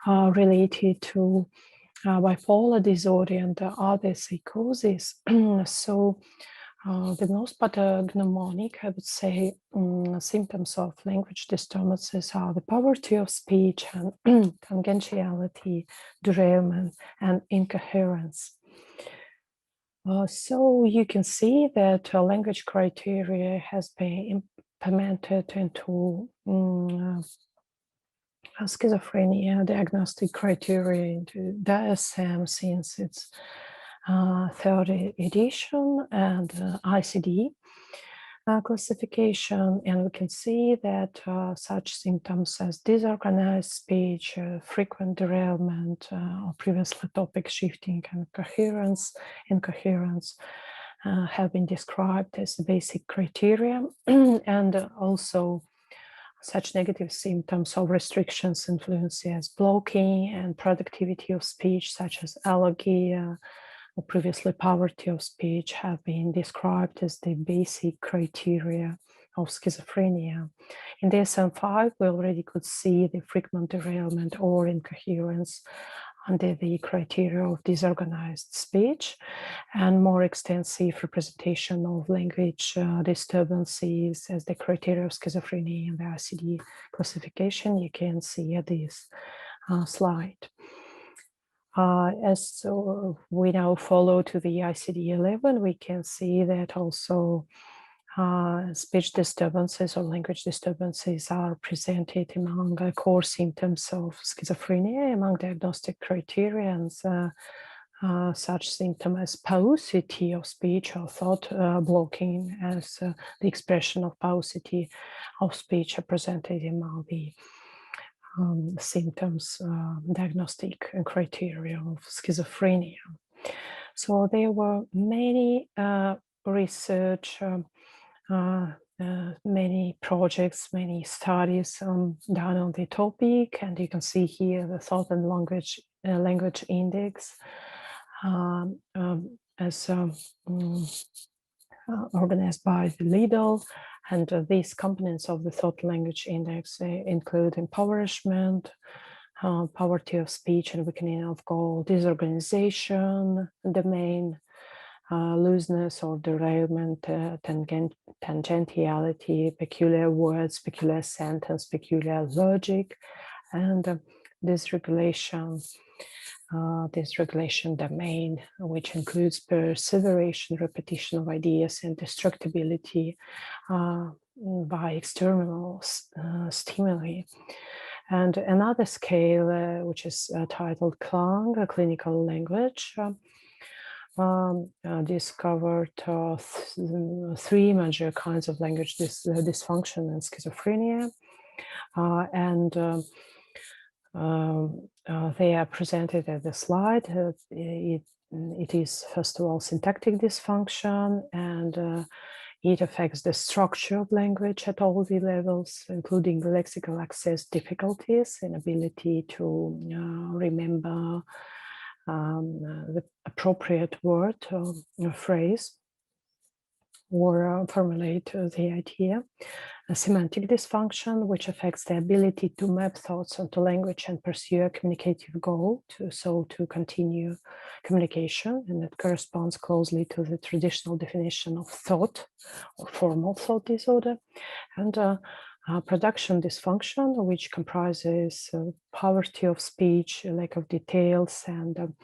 [SPEAKER 1] related to bipolar disorder and other psychoses. So the most pathognomonic, I would say, symptoms of language disturbances are the poverty of speech and tangentiality, derailment, and incoherence. So you can see that language criteria has been implemented into schizophrenia diagnostic criteria into DSM since its third edition, and ICD classification, and we can see that such symptoms as disorganized speech, frequent derailment, or previously topic shifting and incoherence have been described as the basic criteria, and also such negative symptoms of restrictions in fluency as blocking and productivity of speech, such as allergia, or previously poverty of speech, have been described as the basic criteria of schizophrenia. In DSM-5, we already could see the frequent derailment or incoherence under the criteria of disorganized speech, and more extensive representation of language disturbances as the criteria of schizophrenia in the ICD classification. You can see at this slide. As we now follow to the ICD-11, we can see that also speech disturbances or language disturbances are presented among core symptoms of schizophrenia among diagnostic criterions. Such symptom as paucity of speech or thought blocking as the expression of paucity of speech are presented among the symptoms, diagnostic criteria of schizophrenia. So there were many research, many projects, many studies done on the topic, and you can see here the Thought and Language Index as organized by the Lidl. And these components of the Thought Language Index include empowerment, poverty of speech and weakening of goal, disorganization, domain, looseness or derailment, tangentiality, peculiar words, peculiar sentence, peculiar logic, and dysregulation. Dysregulation domain, which includes perseveration, repetition of ideas, and destructibility by external stimuli. And another scale, which is titled CLANG, Clinical Language, discovered three major kinds of language dysfunction and schizophrenia. They are presented at the slide. It is, first of all, syntactic dysfunction, and it affects the structure of language at all the levels, including lexical access difficulties, inability to remember the appropriate word or phrase, or formulate the idea. A semantic dysfunction, which affects the ability to map thoughts onto language and pursue a communicative goal, to continue communication, and it corresponds closely to the traditional definition of thought or formal thought disorder. And production dysfunction, which comprises poverty of speech, lack of details, and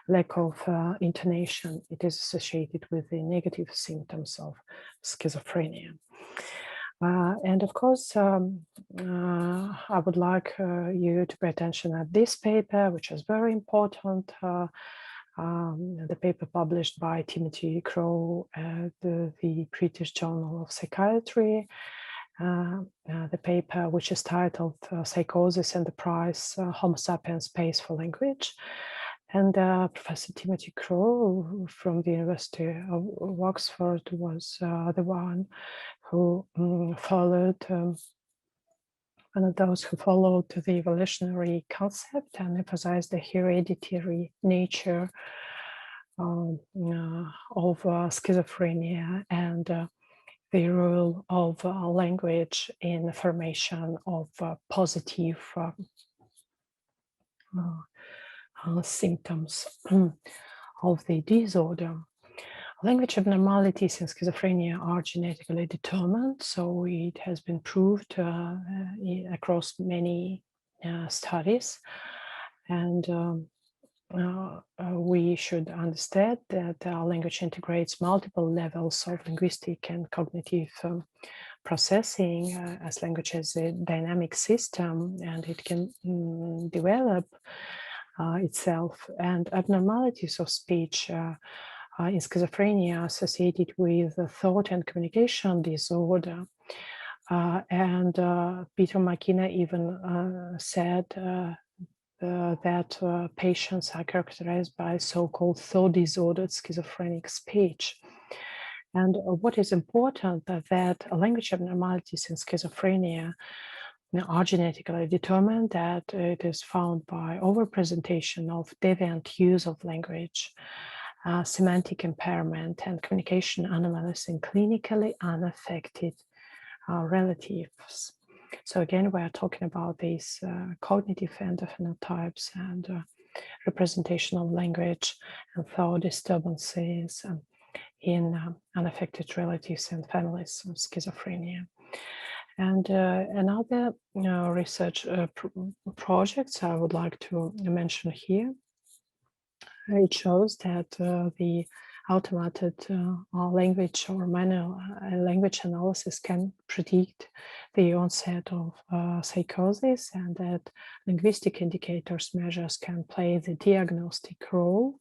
[SPEAKER 1] lack of intonation. It is associated with the negative symptoms of schizophrenia. And of course, I would like you to pay attention at this paper, which is very important. The paper published by Timothy Crow at the British Journal of Psychiatry. The paper, which is titled Psychosis and the Price, Homo sapiens Space for Language. And Professor Timothy Crow from the University of Oxford was the one who followed, one of those who followed the evolutionary concept and emphasized the hereditary nature of schizophrenia and the role of language in the formation of positive symptoms of the disorder. Language abnormalities in schizophrenia are genetically determined, so it has been proved across many studies. And we should understand that language integrates multiple levels of linguistic and cognitive processing, as language is a dynamic system, and it can develop itself. And abnormalities of speech in schizophrenia associated with thought and communication disorder. And Peter McKenna even said that patients are characterized by so-called thought-disordered schizophrenic speech. And what is important that language abnormalities in schizophrenia are genetically determined, that it is found by overrepresentation of deviant use of language, semantic impairment, and communication anomalies in clinically unaffected relatives. So again, we are talking about these cognitive endophenotypes and representation of language and thought disturbances in unaffected relatives and families of schizophrenia. And another research projects I would like to mention here. It shows that the automated language or manual language analysis can predict the onset of psychosis, and that linguistic indicators measures can play the diagnostic role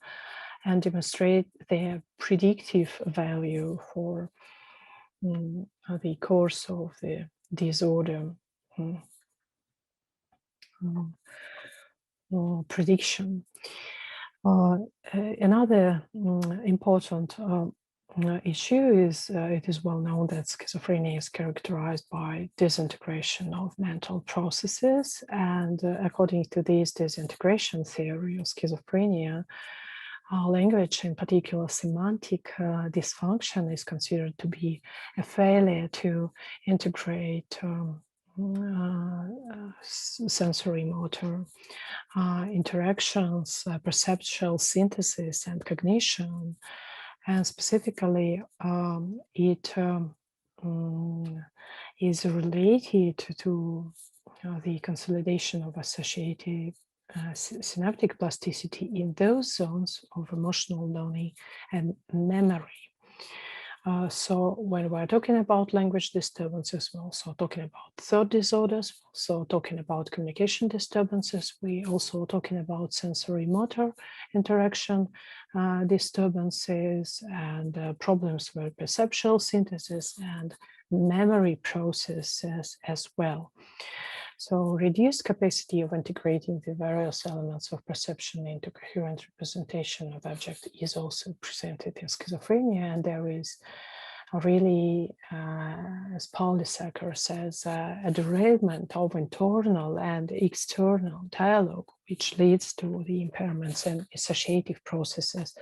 [SPEAKER 1] and demonstrate their predictive value for the course of the disorder prediction. Another important issue is it is well known that schizophrenia is characterized by disintegration of mental processes, and according to this disintegration theory of schizophrenia, language, in particular semantic dysfunction, is considered to be a failure to integrate sensory motor interactions, perceptual synthesis, and cognition. And specifically, it is related to the consolidation of associated synaptic plasticity in those zones of emotional learning and memory. So when we're talking about language disturbances, we're also talking about thought disorders, we're also talking about communication disturbances, we're also talking about sensory motor interaction disturbances and problems with perceptual synthesis and memory processes as well. So reduced capacity of integrating the various elements of perception into coherent representation of object is also presented in schizophrenia, and there is really, as Paul Lissacker says, a derailment of internal and external dialogue, which leads to the impairments and associative processes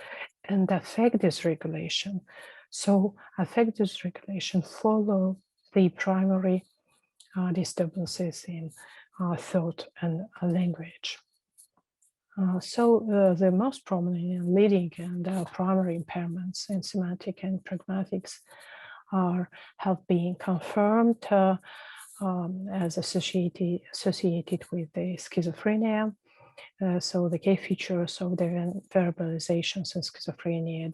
[SPEAKER 1] and affect dysregulation. So affect dysregulation follow the primary disturbances in thought and language. So the most prominent and leading and primary impairments in semantic and pragmatics have been confirmed as associated with the schizophrenia. So the key features of deviant verbalizations in schizophrenia,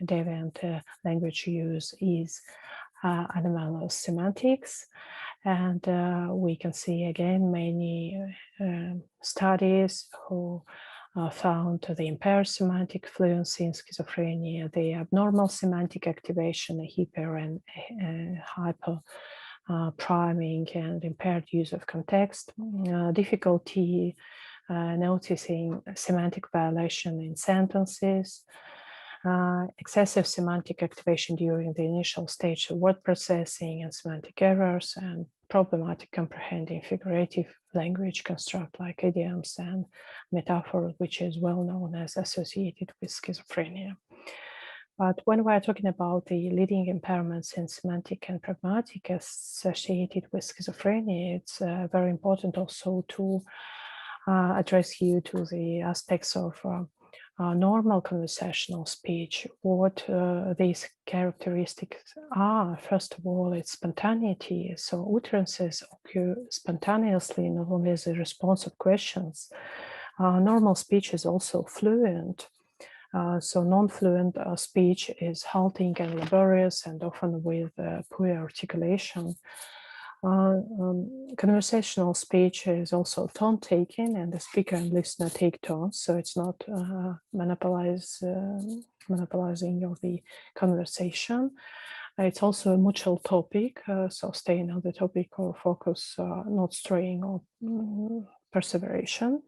[SPEAKER 1] deviant language use is anomalous semantics. And we can see again many studies who found the impaired semantic fluency in schizophrenia, the abnormal semantic activation, hyper and hyper priming, and impaired use of context, difficulty noticing semantic violation in sentences, excessive semantic activation during the initial stage of word processing and semantic errors, and problematic comprehending figurative language construct like idioms and metaphors, which is well known as associated with schizophrenia. But when we're talking about the leading impairments in semantic and pragmatic associated with schizophrenia, it's very important also to address you to the aspects of normal conversational speech, what these characteristics are. First of all, it's spontaneity. So utterances occur spontaneously, not only as a response of questions, Normal speech is also fluent. So non-fluent speech is halting and laborious and often with poor articulation. Conversational speech is also tone-taking, and the speaker and listener take turns, so it's not monopolizing of the conversation. It's also a mutual topic, so staying on the topic or focus, not straying or perseveration.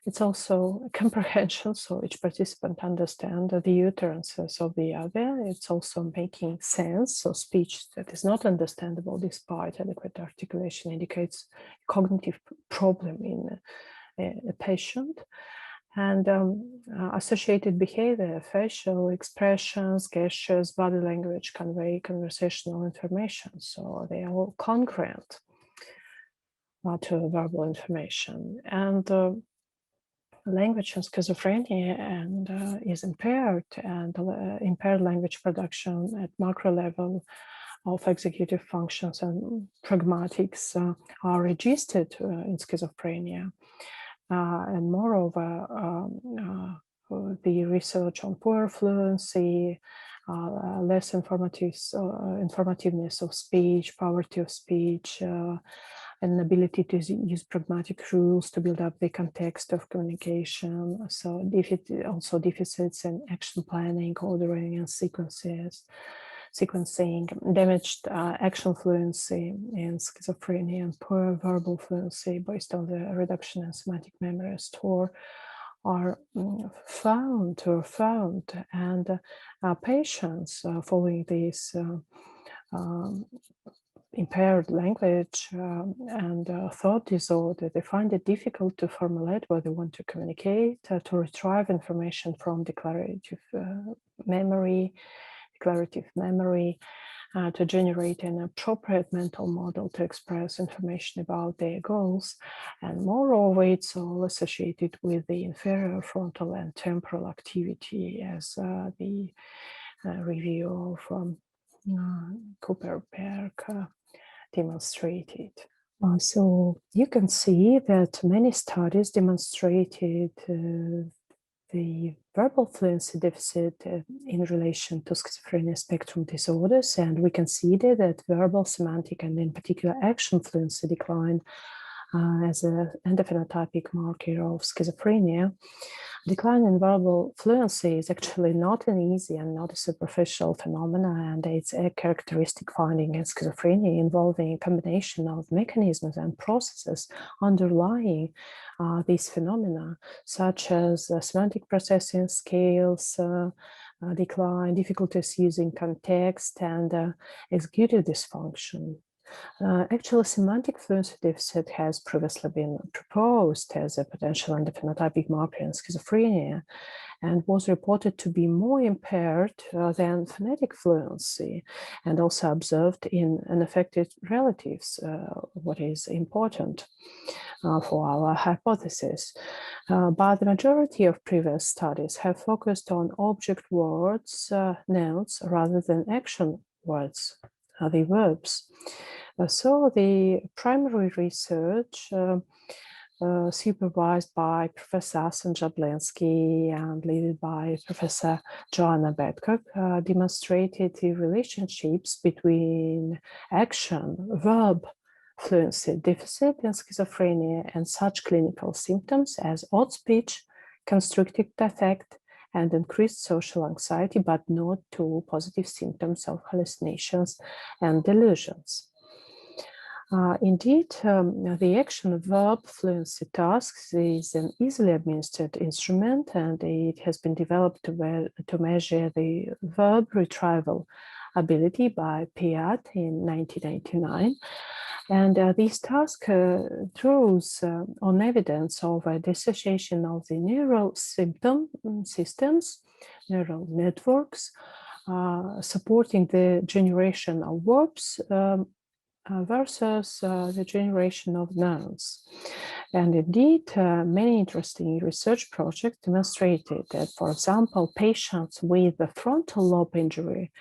[SPEAKER 1] It's also comprehension, so each participant understands the utterances of the other. It's also making sense, so speech that is not understandable despite adequate articulation indicates cognitive problem in a patient. And associated behavior, facial expressions, gestures, body language convey conversational information, so they are all congruent to verbal information. And language and schizophrenia and is impaired, and impaired language production at macro level of executive functions and pragmatics are registered in schizophrenia. And moreover, the research on poor fluency, less informativeness of speech, poverty of speech, an ability to use pragmatic rules to build up the context of communication. So also deficits in action planning, ordering, and sequencing, damaged action fluency in schizophrenia, and poor verbal fluency based on the reduction in semantic memory store are found, and patients following these impaired language and thought disorder, they find it difficult to formulate what they want to communicate, to retrieve information from declarative memory, to generate an appropriate mental model to express information about their goals. And moreover, it's all associated with the inferior frontal and temporal activity, as the review of Cooper-Berg demonstrated. So you can see that many studies demonstrated the verbal fluency deficit in relation to schizophrenia spectrum disorders, and we consider that verbal, semantic, and in particular action fluency decline as an endophenotypic marker of schizophrenia. Decline in verbal fluency is actually not an easy and not a superficial phenomenon, and it's a characteristic finding in schizophrenia involving a combination of mechanisms and processes underlying these phenomena, such as semantic processing skills, decline, difficulties using context, and executive dysfunction. Actually, semantic fluency deficit has previously been proposed as a potential endophenotypic marker in schizophrenia and was reported to be more impaired than phonetic fluency, and also observed in unaffected relatives, what is important for our hypothesis. But the majority of previous studies have focused on object words, nouns, rather than action words, the verbs. So the primary research supervised by Professor Assoc and led by Professor Joanna Bedcock demonstrated the relationships between action, verb, fluency deficit in schizophrenia and such clinical symptoms as odd speech, constricted affect, and increased social anxiety, but not to positive symptoms of hallucinations and delusions. Indeed, the action verb fluency tasks is an easily administered instrument, and it has been developed to measure the verb retrieval ability by Piat in 1999. And this task draws on evidence of a dissociation of the neural systems, neural networks, supporting the generation of verbs versus the generation of nouns. And indeed, many interesting research projects demonstrated that, for example, patients with a frontal lobe injury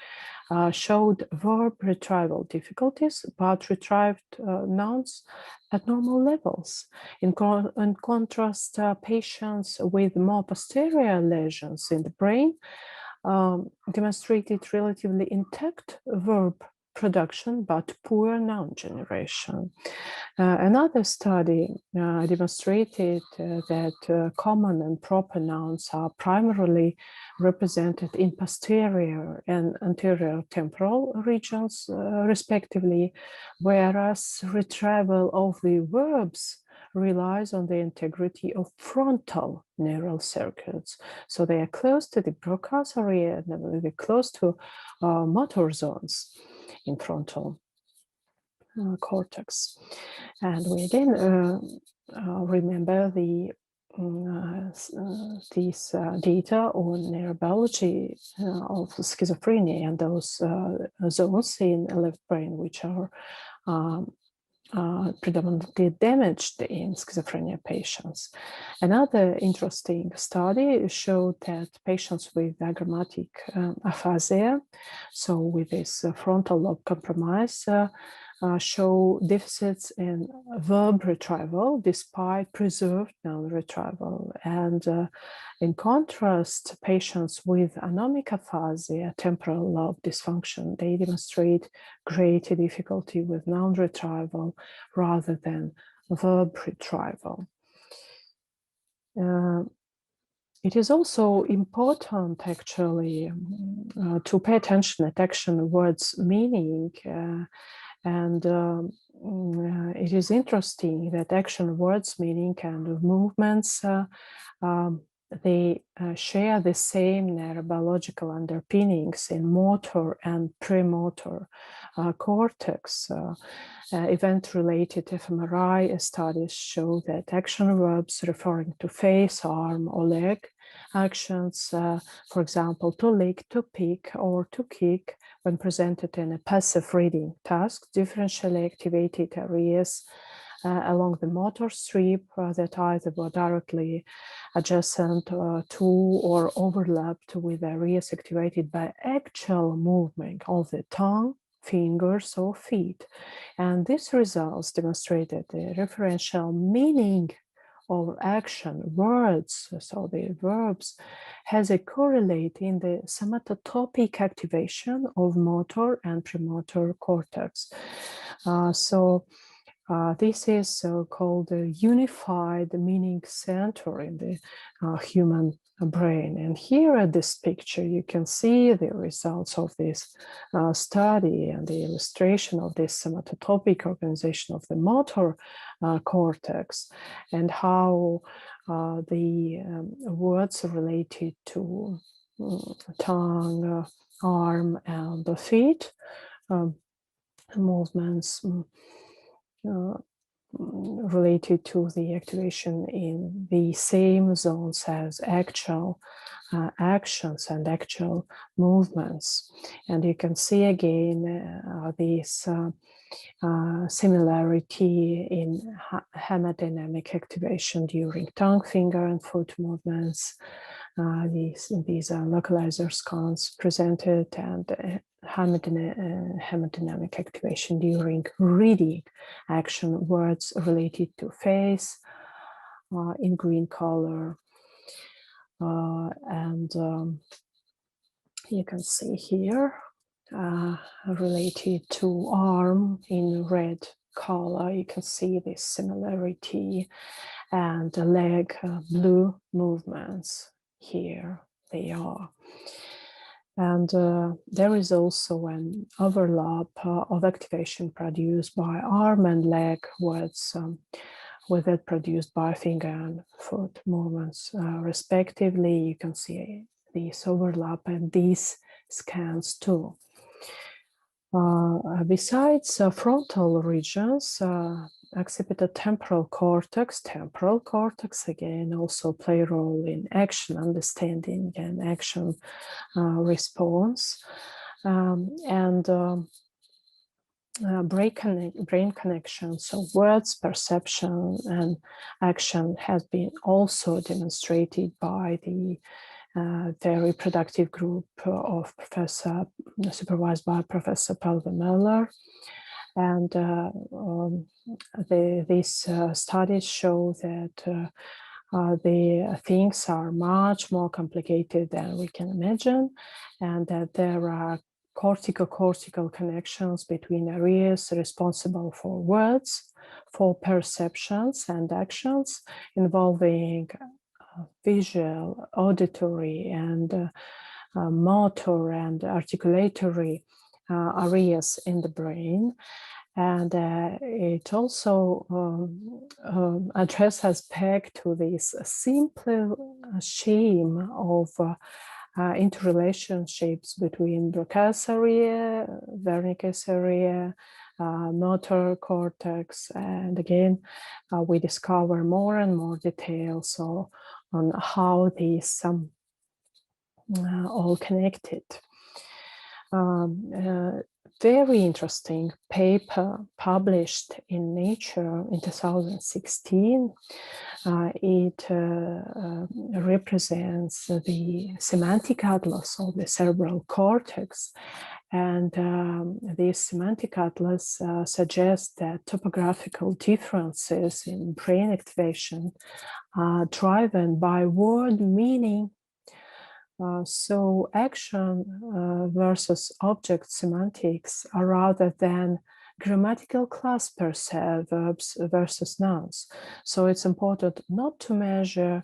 [SPEAKER 1] showed verb retrieval difficulties, but retrieved nouns at normal levels. In contrast, patients with more posterior lesions in the brain demonstrated relatively intact verb production, but poor noun generation. Another study demonstrated that common and proper nouns are primarily represented in posterior and anterior temporal regions, respectively, whereas retrieval of the verbs relies on the integrity of frontal neural circuits. So they are close to the Broca's area and they're close to motor zones in frontal cortex. And we again remember these data on neurobiology of schizophrenia and those zones in the left brain which are predominantly damaged in schizophrenia patients. Another interesting study showed that patients with diagrammatic aphasia, so with this frontal lobe compromise, show deficits in verb retrieval despite preserved noun retrieval. And in contrast, patients with anomic aphasia, temporal lobe dysfunction, they demonstrate greater difficulty with noun retrieval rather than verb retrieval. It is also important, actually, to pay attention at action words meaning. And it is interesting that action words meaning and movements, they share the same neurobiological underpinnings in motor and premotor cortex. Event-related fMRI studies show that action verbs referring to face, arm, or leg actions, for example, to lick, to pick, or to kick, when presented in a passive reading task, differentially activated areas along the motor strip that either were directly adjacent to or overlapped with areas activated by actual movement of the tongue, fingers, or feet. And these results demonstrated the referential meaning of action words, so the verbs, has a correlate in the somatotopic activation of motor and premotor cortex. This is called a unified meaning center in the human brain. And here at this picture, you can see the results of this study and the illustration of this somatotopic organization of the motor cortex and how the words related to tongue, arm, and the feet movements related to the activation in the same zones as actual actions and actual movements. And you can see again this similarity in hemodynamic activation during tongue, finger, and foot movements. These are localizer scans presented, and hemodynamic activation during reading action words related to face in green color. And you can see here related to arm in red color. You can see this similarity, and the leg blue movements. Here they are. And there is also an overlap of activation produced by arm and leg words with it produced by finger and foot movements respectively. You can see this overlap and these scans too. Besides frontal regions, occipital temporal cortex again also play a role in action understanding and action response. brain connection, so words, perception, and action has been also demonstrated by the very productive group of supervised by Professor Pelve Miller. And these studies show that the things are much more complicated than we can imagine, and that there are cortical connections between areas responsible for words, for perceptions and actions involving visual, auditory, and motor and articulatory areas in the brain. And it also addresses back to this simple scheme of interrelationships between Broca's area, Wernicke's area, motor cortex, and again, we discover more and more details on how these all connected. Very interesting paper published in Nature in 2016. It represents the semantic atlas of the cerebral cortex. And this semantic atlas suggests that topographical differences in brain activation are driven by word meaning. So action versus object semantics are rather than grammatical class per se, verbs versus nouns. So it's important not to measure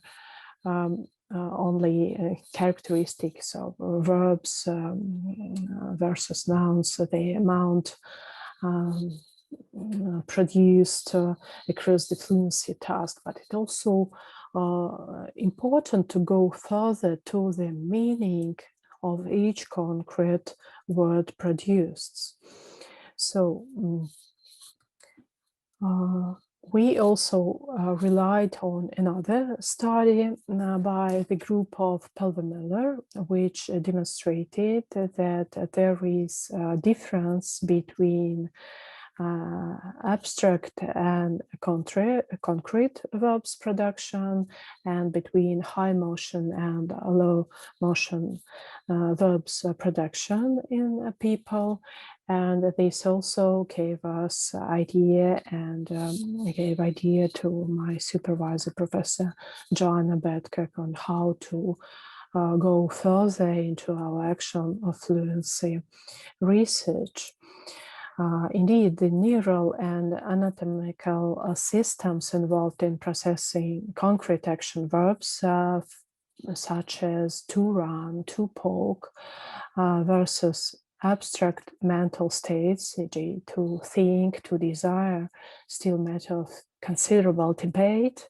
[SPEAKER 1] only characteristics of verbs versus nouns, the amount produced across the fluency task, but it also important to go further to the meaning of each concrete word produced. So we also relied on another study by the group of Pelve Miller, which demonstrated that there is a difference between abstract and concrete verbs production, and between high motion and low motion verbs production in people. And this also gave us idea and gave idea to my supervisor, Professor Joanna Bedkirk, on how to go further into our action of fluency research. Indeed, the neural and anatomical systems involved in processing concrete action verbs, such as to run, to poke, versus abstract mental states, e.g., to think, to desire, still matter of considerable debate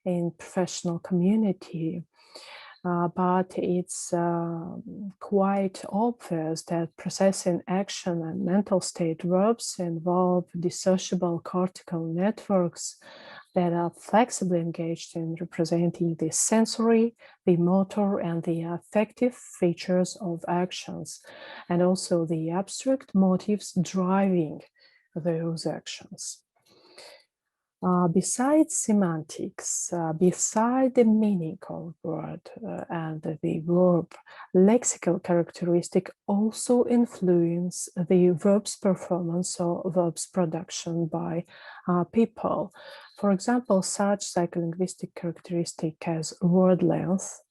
[SPEAKER 1] in professional community. But it's quite obvious that processing action and mental state verbs involve dissociable cortical networks that are flexibly engaged in representing the sensory, the motor, and the affective features of actions, and also the abstract motives driving those actions. Besides semantics, beside the meaning of word and the verb, lexical characteristic also influence the verb's performance or verb's production by people. For example, such psycholinguistic characteristic as word length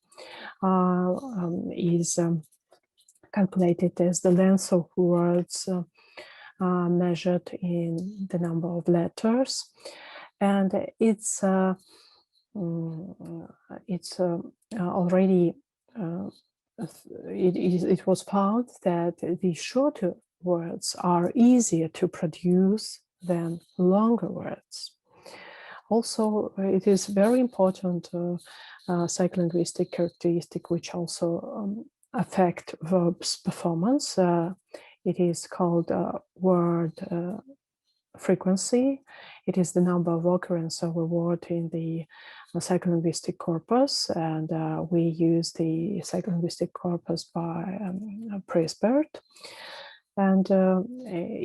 [SPEAKER 1] is calculated as the length of words measured in the number of letters. And it's already, it was found that the shorter words are easier to produce than longer words. Also, it is very important psycholinguistic characteristic which also affect verbs performance. It is called word frequency. It is the number of occurrence of a word in the psycholinguistic corpus, and we use the psycholinguistic corpus by Prism. And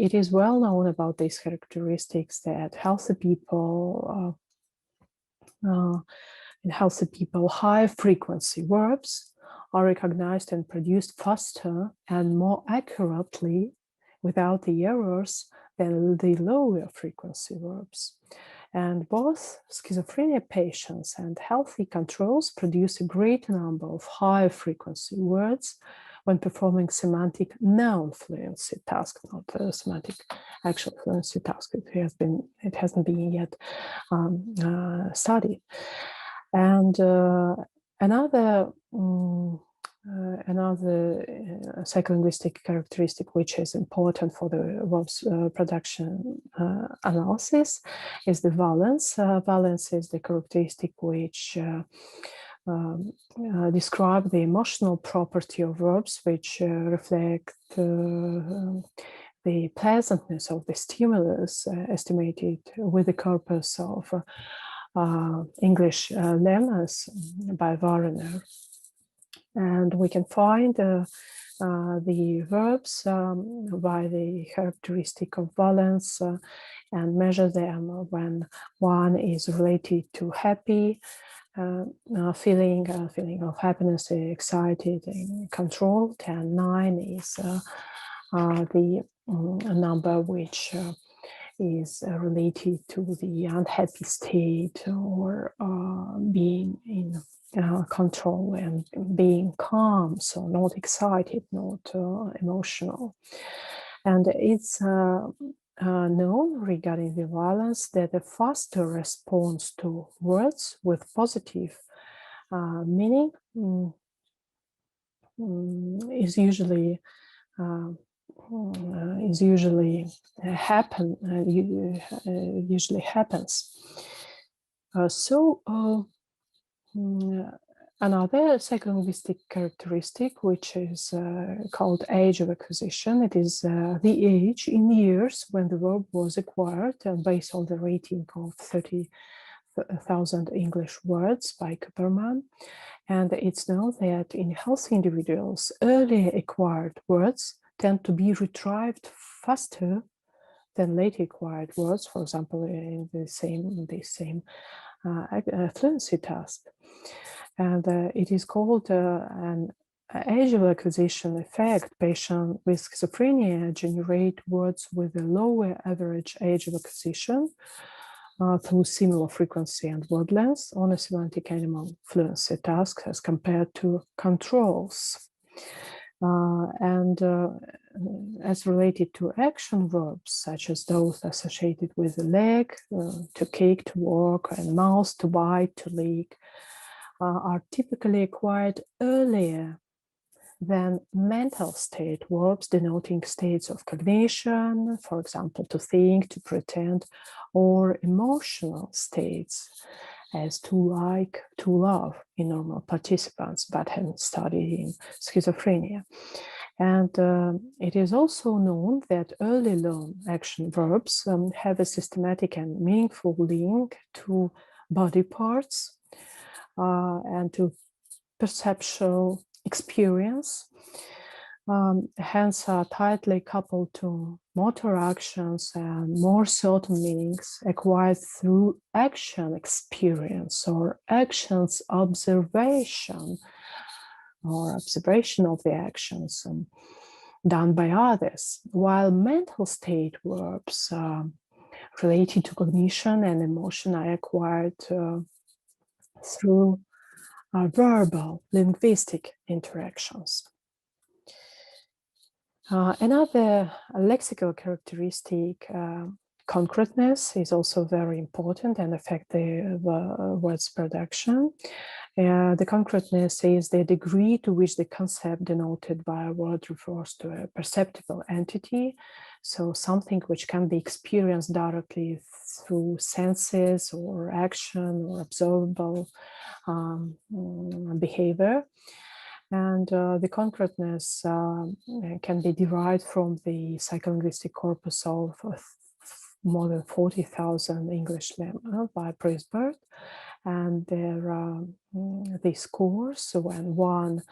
[SPEAKER 1] it is well known about these characteristics that healthy people, high frequency verbs are recognized and produced faster and more accurately without the errors than the lower frequency verbs. And both schizophrenia patients and healthy controls produce a greater number of high frequency words when performing semantic non-fluency task, not semantic actual fluency task. It hasn't been yet studied. And another psycholinguistic characteristic which is important for the verbs production analysis is the valence. Valence is the characteristic which describe the emotional property of verbs, which reflect the pleasantness of the stimulus estimated with the corpus of English lemmas by Warner. And we can find the verbs by the characteristic of valence and measure them when one is related to happy, feeling of happiness, excited, and controlled, and 9 is the number which is related to the unhappy state or being in control and being calm, so not excited, not emotional. And it's known regarding the valence that a faster response to words with positive meaning is usually happens. Another psycholinguistic characteristic, which is called age of acquisition, it is the age in years when the verb was acquired based on the rating of 30,000 English words by Cooperman. And it's known that in healthy individuals, early acquired words tend to be retrieved faster than late acquired words, for example, in the same fluency task. And it is called an age of acquisition effect. Patients with schizophrenia generate words with a lower average age of acquisition through similar frequency and word length on a semantic animal fluency task as compared to controls. As related to action verbs, such as those associated with the leg, to kick, to walk, and mouth, to bite, to lick, are typically acquired earlier than mental state verbs denoting states of cognition, for example, to think, to pretend, or emotional states as to like, to love in normal participants, but haven't studied in schizophrenia. And it is also known that early learned action verbs have a systematic and meaningful link to body parts and to perceptual experience, hence are tightly coupled to motor actions and more certain meanings acquired through action experience or actions observation or observation of the actions done by others, while mental state verbs related to cognition and emotion are acquired through verbal linguistic interactions. Another lexical characteristic, concreteness, is also very important and affect the words production. The concreteness is the degree to which the concept denoted by a word refers to a perceptible entity, so something which can be experienced directly through senses or action or observable behavior. And the concreteness can be derived from the psycholinguistic corpus of more than 40,000 English lemma by Prism. And there are these scores when one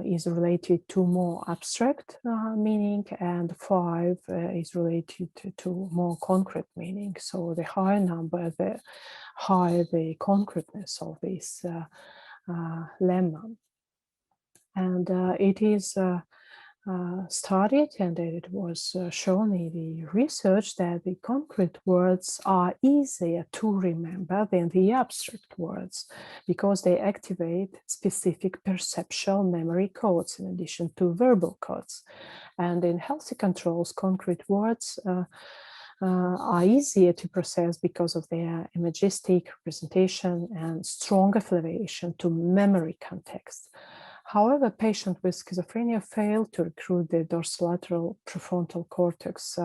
[SPEAKER 1] is related to more abstract meaning, and 5 is related to more concrete meaning. So the higher number, the higher the concreteness of this lemma. And it is studied, and it was shown in the research that the concrete words are easier to remember than the abstract words because they activate specific perceptual memory codes in addition to verbal codes. And in healthy controls, concrete words are easier to process because of their imagistic representation and strong affiliation to memory context. However, patients with schizophrenia fail to recruit the dorsolateral prefrontal cortex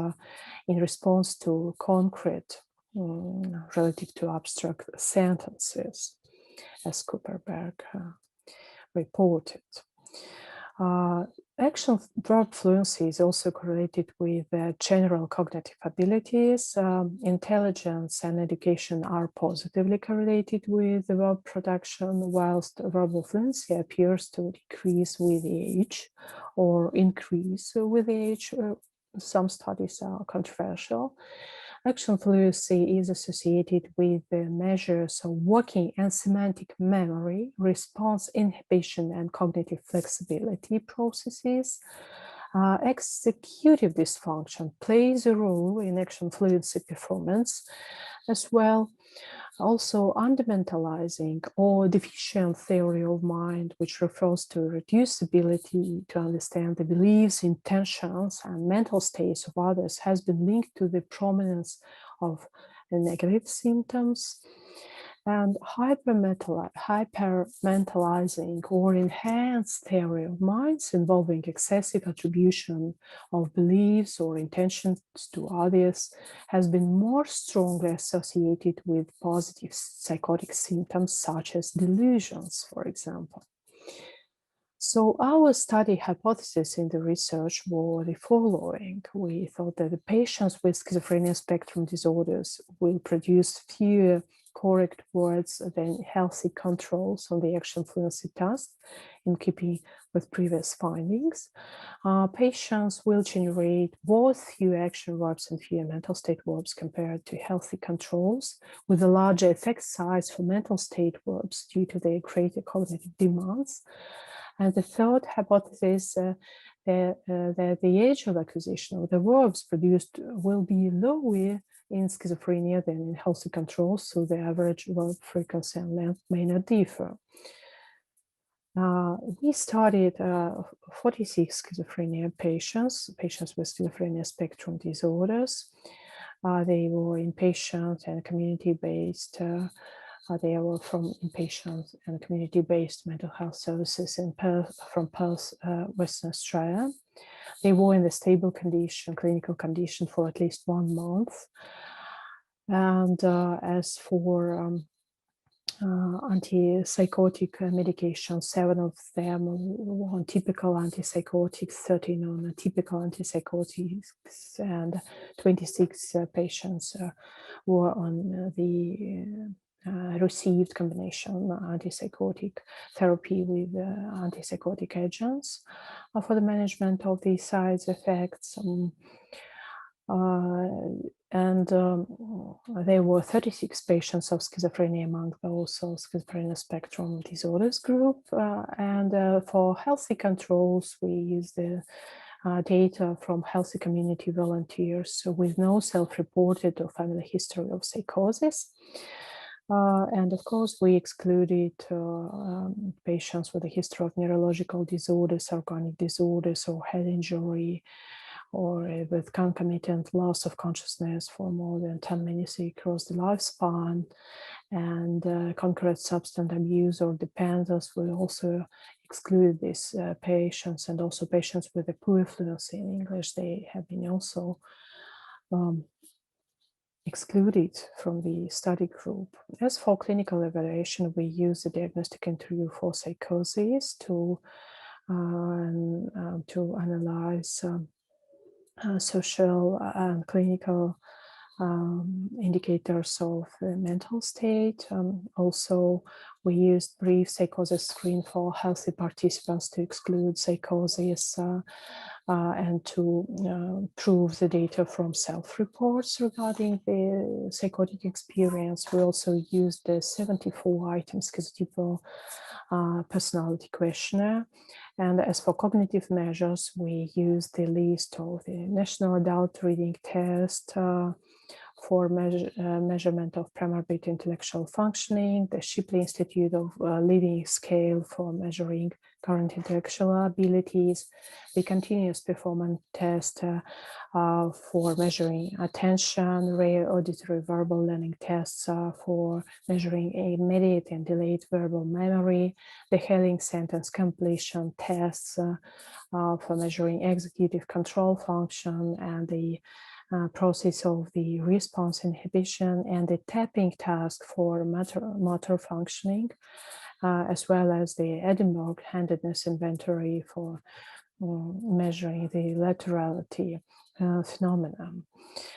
[SPEAKER 1] in response to concrete relative to abstract sentences, as Cooperberg reported. Action verb fluency is also correlated with general cognitive abilities. Intelligence and education are positively correlated with the verb production, whilst verbal fluency appears to decrease with age or increase with age. Some studies are controversial. Action fluency is associated with the measures of working and semantic memory, response inhibition, and cognitive flexibility processes. Executive dysfunction plays a role in action fluency performance as well. Also, undermentalizing or deficient theory of mind, which refers to reduced ability to understand the beliefs, intentions, and mental states of others, has been linked to the prominence of negative symptoms. And hypermentalizing or enhanced theory of minds involving excessive attribution of beliefs or intentions to others has been more strongly associated with positive psychotic symptoms such as delusions, for example. So our study hypothesis in the research were the following. We thought that the patients with schizophrenia spectrum disorders will produce fewer correct words than healthy controls on the action fluency test, in keeping with previous findings. Patients will generate both fewer action verbs and fewer mental state verbs compared to healthy controls, with a larger effect size for mental state verbs due to their greater cognitive demands. And the third hypothesis that the age of acquisition of the verbs produced will be lower in schizophrenia than in healthy controls, so the average verb frequency and length may not differ. We studied 46 schizophrenia patients with schizophrenia spectrum disorders. They were inpatient and community-based. They were from inpatient and community-based mental health services in Perth, from Perth, Western Australia. They were in the stable condition, clinical condition for at least 1 month. And as for antipsychotic medication, 7 of them were on typical antipsychotics, 13 on atypical antipsychotics, and 26 patients were on the received combination antipsychotic therapy with antipsychotic agents for the management of the side effects. There were 36 patients of schizophrenia among those of schizophrenia spectrum disorders group. For healthy controls, we used the data from healthy community volunteers with no self-reported or family history of psychosis. And of course, we excluded patients with a history of neurological disorders, organic disorders, or head injury, or with concomitant loss of consciousness for more than 10 minutes across the lifespan, and concurrent substance abuse or dependence. We also excluded these patients, and also patients with a poor fluency in English. They have been also excluded from the study group. As for clinical evaluation, we use the diagnostic interview for psychosis to analyze social and clinical indicators of the mental state. Also, we used brief psychosis screen for healthy participants to exclude psychosis and to prove the data from self-reports regarding the psychotic experience. We also used the 74-item schizotypal personality questionnaire. And as for cognitive measures, we used the list of the National Adult Reading Test for measurement of primary intellectual functioning, the Shipley Institute of Living Scale for measuring current intellectual abilities, the continuous performance test for measuring attention, rare auditory verbal learning tests for measuring immediate and delayed verbal memory, the Helling sentence completion tests for measuring executive control function, and the process of the response inhibition, and the tapping task for motor functioning, as well as the Edinburgh handedness inventory for measuring the laterality phenomenon.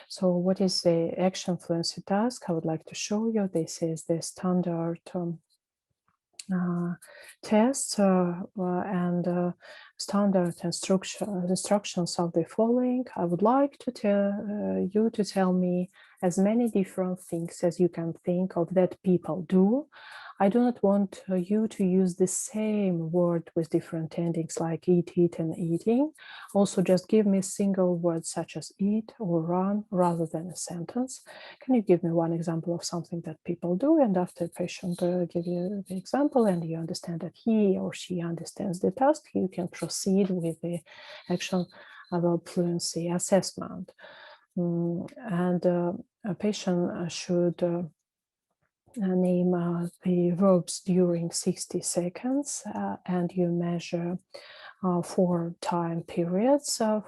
[SPEAKER 1] So what is the action fluency task? I would like to show you. This is the standard tests and standard instructions of the following. I would like to tell you to tell me as many different things as you can think of that people do. I do not want you to use the same word with different endings like eat, eat, and eating. Also, just give me single words such as eat or run rather than a sentence. Can you give me one example of something that people do? And after the patient give you the example and you understand that he or she understands the task, you can proceed with the action about fluency assessment. And a patient should name the verbs during 60 seconds and you measure 4 time periods of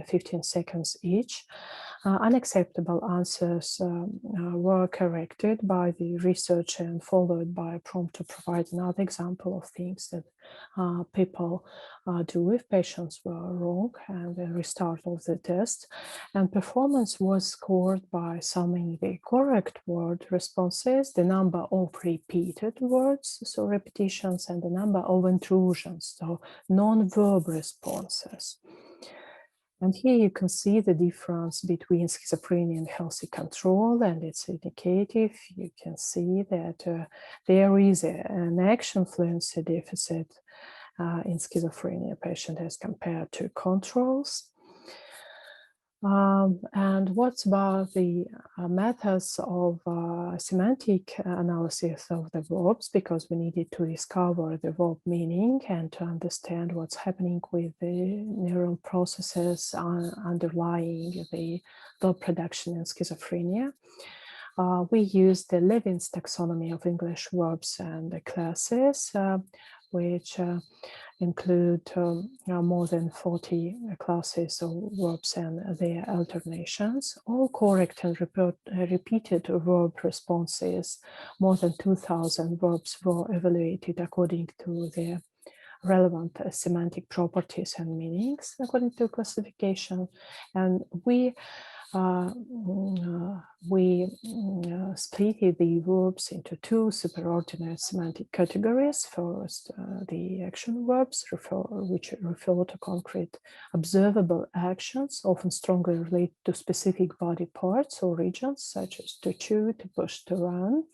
[SPEAKER 1] 15 seconds each. Unacceptable answers were corrected by the researcher and followed by a prompt to provide another example of things that people do if patients were wrong, and the restart of the test. And performance was scored by summing the correct word responses, the number of repeated words, so repetitions, and the number of intrusions, so non-verb responses. And here you can see the difference between schizophrenia and healthy control, and it's indicative. You can see that there is an action fluency deficit in schizophrenia patient as compared to controls. And what's about the methods of semantic analysis of the verbs, because we needed to discover the verb meaning and to understand what's happening with the neural processes underlying the verb production in schizophrenia. We used the Levin's taxonomy of English verbs and the classes, which include more than 40 classes of verbs and their alternations, all correct and repeated verb responses. More than 2,000 verbs were evaluated according to their relevant semantic properties and meanings according to classification. And we split the verbs into 2 superordinate semantic categories. First, the action verbs, which refer to concrete observable actions, often strongly related to specific body parts or regions, such as to chew, to push, to run.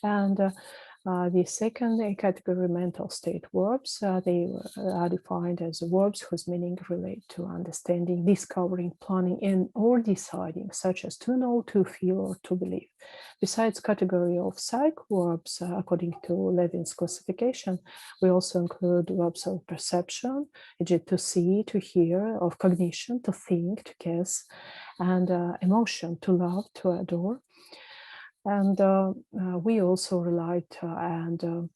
[SPEAKER 1] And the second category, mental state verbs, they are defined as verbs whose meaning relate to understanding, discovering, planning, and or deciding, such as to know, to feel, or to believe. Besides category of psych verbs, according to Levin's classification, we also include verbs of perception, e.g. to see, to hear, of cognition, to think, to guess, and emotion, to love, to adore. And we also relied and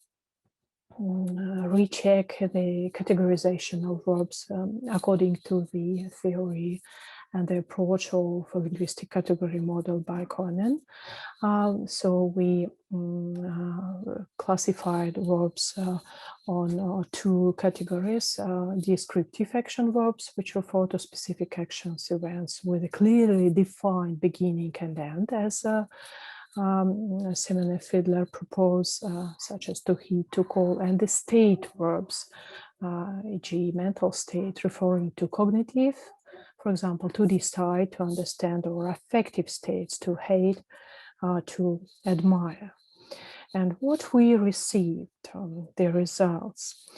[SPEAKER 1] recheck the categorization of verbs according to the theory and the approach of a linguistic category model by Conan. So we classified verbs on two categories: descriptive action verbs, which refer to specific actions, events with a clearly defined beginning and end, as Simon and Fiedler propose, such as to heed, to call, and the state verbs, e.g. mental state, referring to cognitive, for example, to decide, to understand, or affective states, to hate, to admire. And what we received, the results.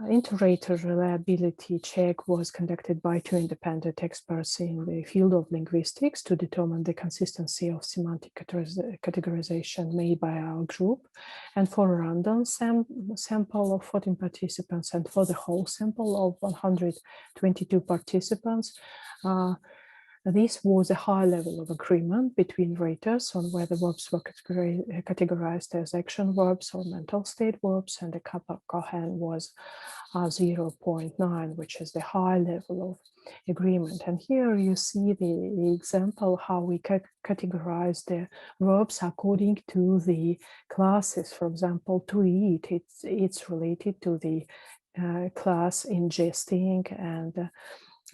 [SPEAKER 1] Inter-rater reliability check was conducted by two independent experts in the field of linguistics to determine the consistency of semantic categorization made by our group. And for a random sample of 14 participants and for the whole sample of 122 participants, this was a high level of agreement between raters on whether verbs were categorized as action verbs or mental state verbs, and the kappa Cohen was 0.9, which is the high level of agreement. And here you see the example how we categorize the verbs according to the classes. For example, to eat, it's related to the class ingesting and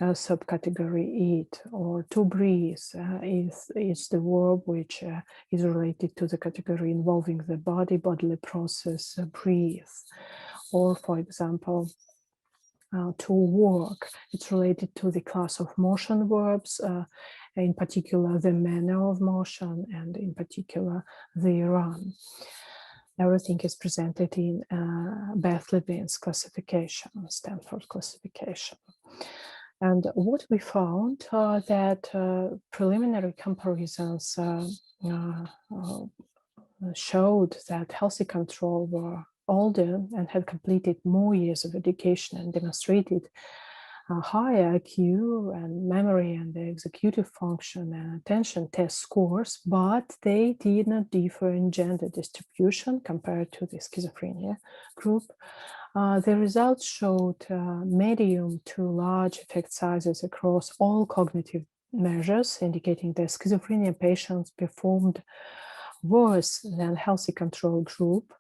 [SPEAKER 1] subcategory eat, or to breathe is the verb which is related to the category involving the bodily process, breathe. Or for example, to work, it's related to the class of motion verbs, in particular the manner of motion, and in particular the run. Everything is presented in Beth Levin's classification, Stanford classification. And what we found that preliminary comparisons showed that healthy control were older and had completed more years of education and demonstrated higher IQ and memory and the executive function and attention test scores, but they did not differ in gender distribution compared to the schizophrenia group. The results showed medium to large effect sizes across all cognitive measures, indicating that schizophrenia patients performed worse than healthy control group.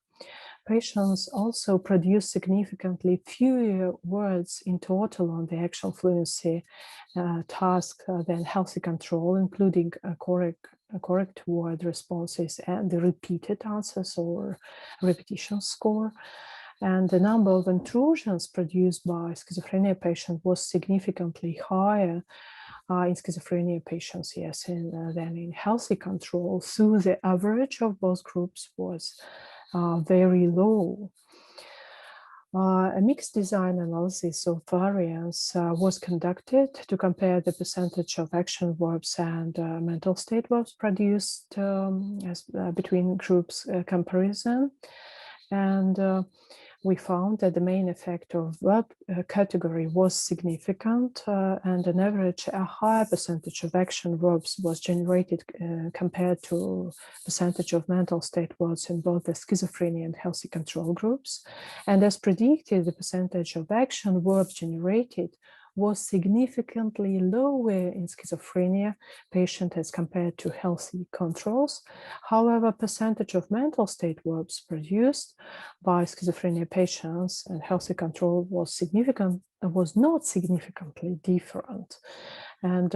[SPEAKER 1] Patients also produced significantly fewer words in total on the actual fluency task than healthy control, including correct word responses and the repeated answers or repetition score. And the number of intrusions produced by schizophrenia patients was significantly higher in schizophrenia patients, yes, than in healthy control. So the average of both groups was very low. A mixed design analysis of variance was conducted to compare the percentage of action verbs and mental state verbs produced between groups comparison. And we found that the main effect of verb category was significant, and on average, a higher percentage of action verbs was generated compared to percentage of mental state verbs in both the schizophrenia and healthy control groups. And as predicted, the percentage of action verbs generated was significantly lower in schizophrenia patient as compared to healthy controls. However, percentage of mental state verbs produced by schizophrenia patients and healthy control was not significantly different. And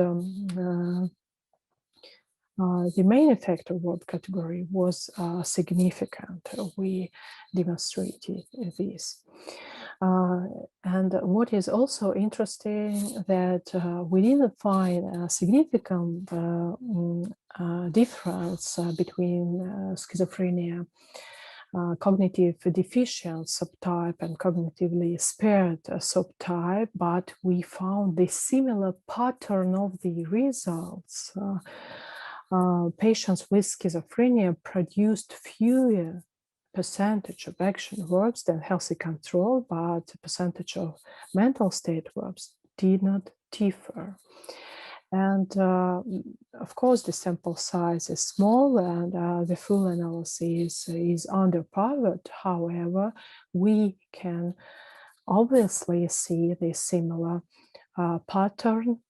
[SPEAKER 1] the main effect of verb category was significant. We demonstrated this. And what is also interesting that we didn't find a significant difference between schizophrenia cognitive deficient subtype and cognitively spared subtype, but we found the similar pattern of the results. Patients with schizophrenia produced fewer percentage of action verbs than healthy control, but the percentage of mental state verbs did not differ. And of course, the sample size is small and the full analysis is underpowered. However, we can obviously see the similar pattern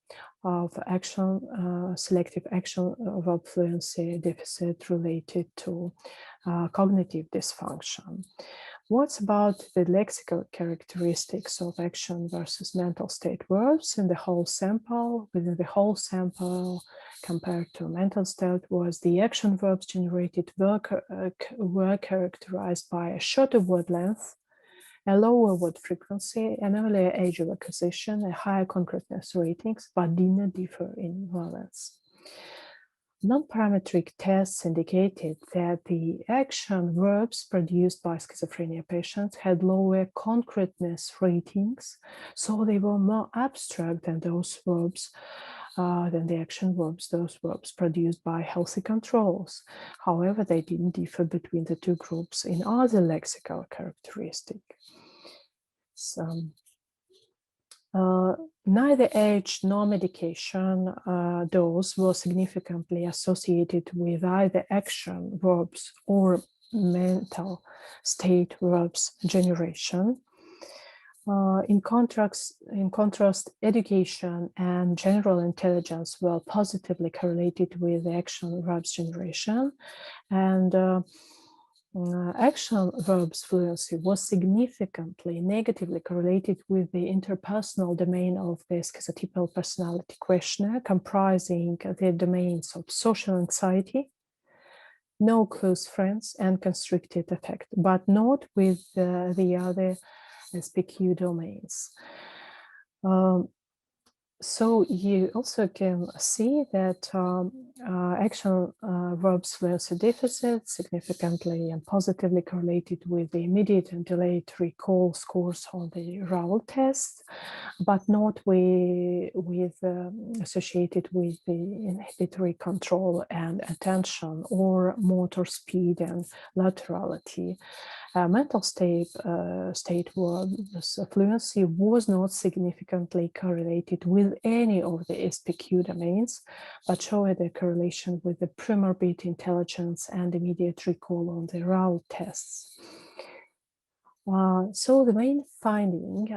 [SPEAKER 1] of action, selective action verb fluency deficit related to cognitive dysfunction. What's about the lexical characteristics of action versus mental state verbs in the whole sample? Within the whole sample, compared to mental state verbs, the action verbs generated were characterized by a shorter word length, a lower word frequency, an earlier age of acquisition, a higher concreteness ratings, but did not differ in valence. Non-parametric tests indicated that the action verbs produced by schizophrenia patients had lower concreteness ratings, so they were more abstract than those verbs, than the action verbs, those verbs produced by healthy controls. However, they didn't differ between the two groups in other lexical characteristics. So, neither age nor medication dose was significantly associated with either action verbs or mental state verbs generation. In contrast, education and general intelligence were positively correlated with action verbs generation, and action verbs fluency was significantly negatively correlated with the interpersonal domain of the schizotypal personality questionnaire, comprising the domains of social anxiety, no close friends, and constricted affect, but not with the other SPQ domains. So you also can see that action verbs fluency deficit significantly and positively correlated with the immediate and delayed recall scores on the RAL test, but not associated with the inhibitory control and attention or motor speed and laterality. Mental state verbs fluency was not significantly correlated with any of the SPQ domains, but showed a correlation with the premorbid intelligence and immediate recall on the RAL tests. So the main finding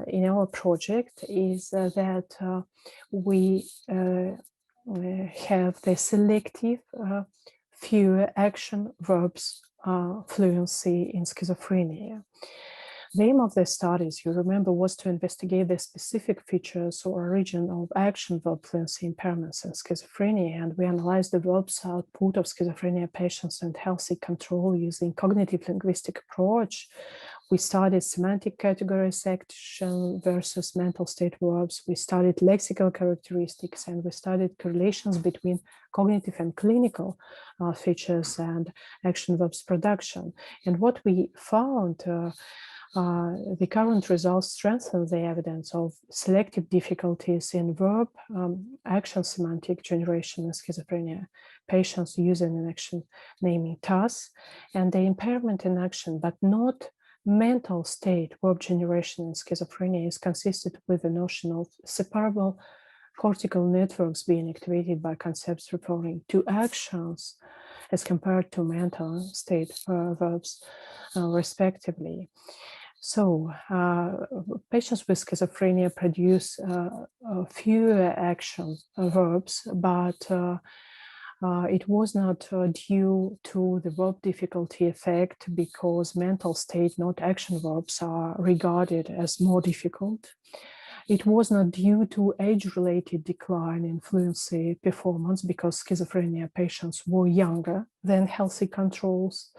[SPEAKER 1] in our project is that we have the selective fewer action verbs fluency in schizophrenia. The aim of the studies, you remember, was to investigate the specific features or origin of action verb fluency impairments in schizophrenia, and we analyzed the verbs output of schizophrenia patients and healthy control using cognitive linguistic approach. We studied semantic categorization versus mental state verbs. We studied lexical characteristics, and we studied correlations between cognitive and clinical features and action verbs production. And what we found, the current results strengthen the evidence of selective difficulties in verb action semantic generation in schizophrenia patients using an action naming TAS, and the impairment in action, but not mental state verb generation in schizophrenia is consistent with the notion of separable cortical networks being activated by concepts referring to actions as compared to mental state verbs, respectively. So patients with schizophrenia produce fewer action verbs, but it was not due to the verb difficulty effect, because mental state, not action verbs, are regarded as more difficult. It was not due to age-related decline in fluency performance, because schizophrenia patients were younger than healthy controls.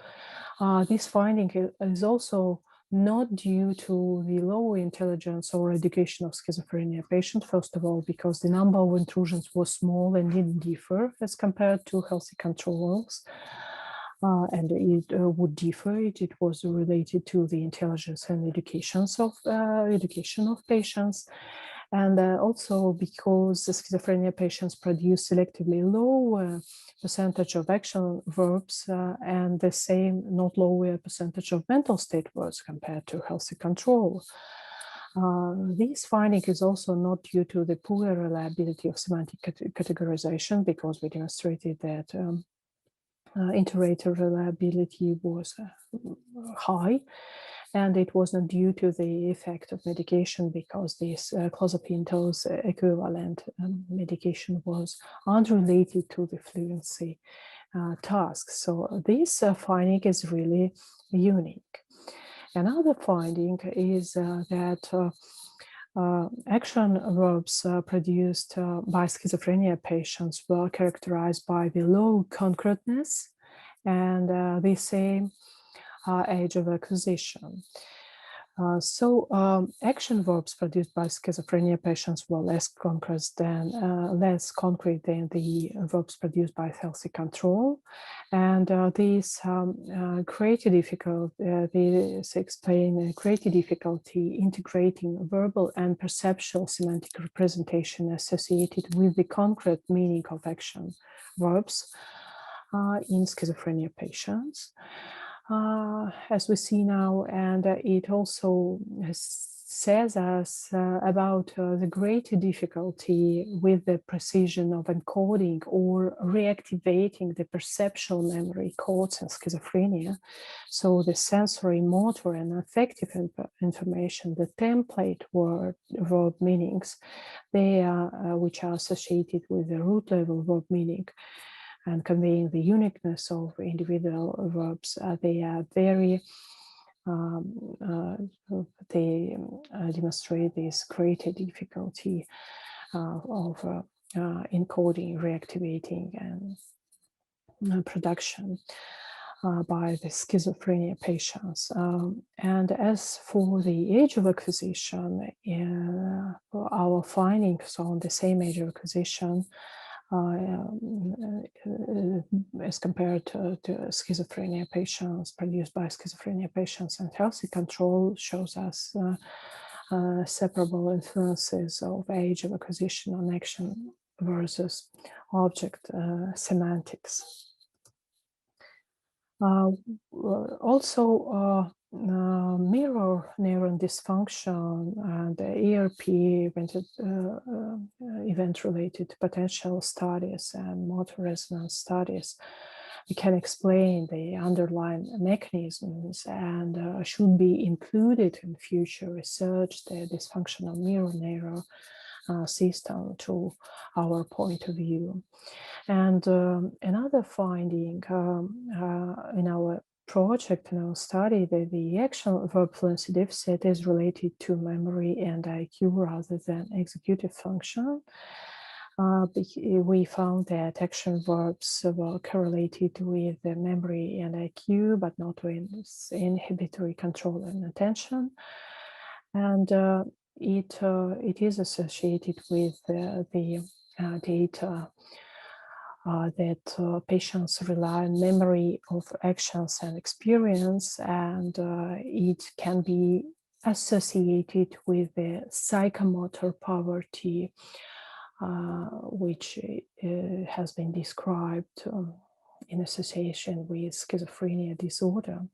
[SPEAKER 1] This finding is also not due to the low intelligence or education of schizophrenia patients, first of all, because the number of intrusions was small and didn't differ as compared to healthy controls. And it would differ. It was related to the intelligence and education of patients. And also because the schizophrenia patients produce selectively lower percentage of action verbs and the same, not lower percentage of mental state verbs compared to healthy control. This finding is also not due to the poor reliability of semantic categorization, because we demonstrated that inter-rater reliability was high. And it was not due to the effect of medication, because this clozapine dose equivalent medication was unrelated to the fluency task. So this finding is really unique. Another finding is that action verbs produced by schizophrenia patients were characterized by the low concreteness and the same age of acquisition. Action verbs produced by schizophrenia patients were less concrete than the verbs produced by healthy control, and these created difficulty integrating verbal and perceptual semantic representation associated with the concrete meaning of action verbs in schizophrenia patients. As we see now, and it also says us about the greater difficulty with the precision of encoding or reactivating the perceptual memory codes in schizophrenia. So the sensory, motor, and affective information, the template verb meanings, they are which are associated with the root level verb meaning and conveying the uniqueness of individual verbs. They are very, they demonstrate this greater difficulty of encoding, reactivating, and production by the schizophrenia patients. And as for the age of acquisition, our findings on the same age of acquisition as compared to schizophrenia patients produced by schizophrenia patients and healthy control shows us separable influences of age of acquisition on action versus object semantics. Also, mirror neuron dysfunction and ERP event-related potential studies and motor resonance studies can explain the underlying mechanisms and should be included in future research, the dysfunctional mirror neuron system to our point of view. And another finding in our project, in our study, that the action verb fluency deficit is related to memory and IQ rather than executive function. We found that action verbs were correlated with the memory and IQ, but not with inhibitory control and attention. And it is associated with the data that patients rely on memory of actions and experience, and it can be associated with the psychomotor poverty, which has been described in association with schizophrenia disorder.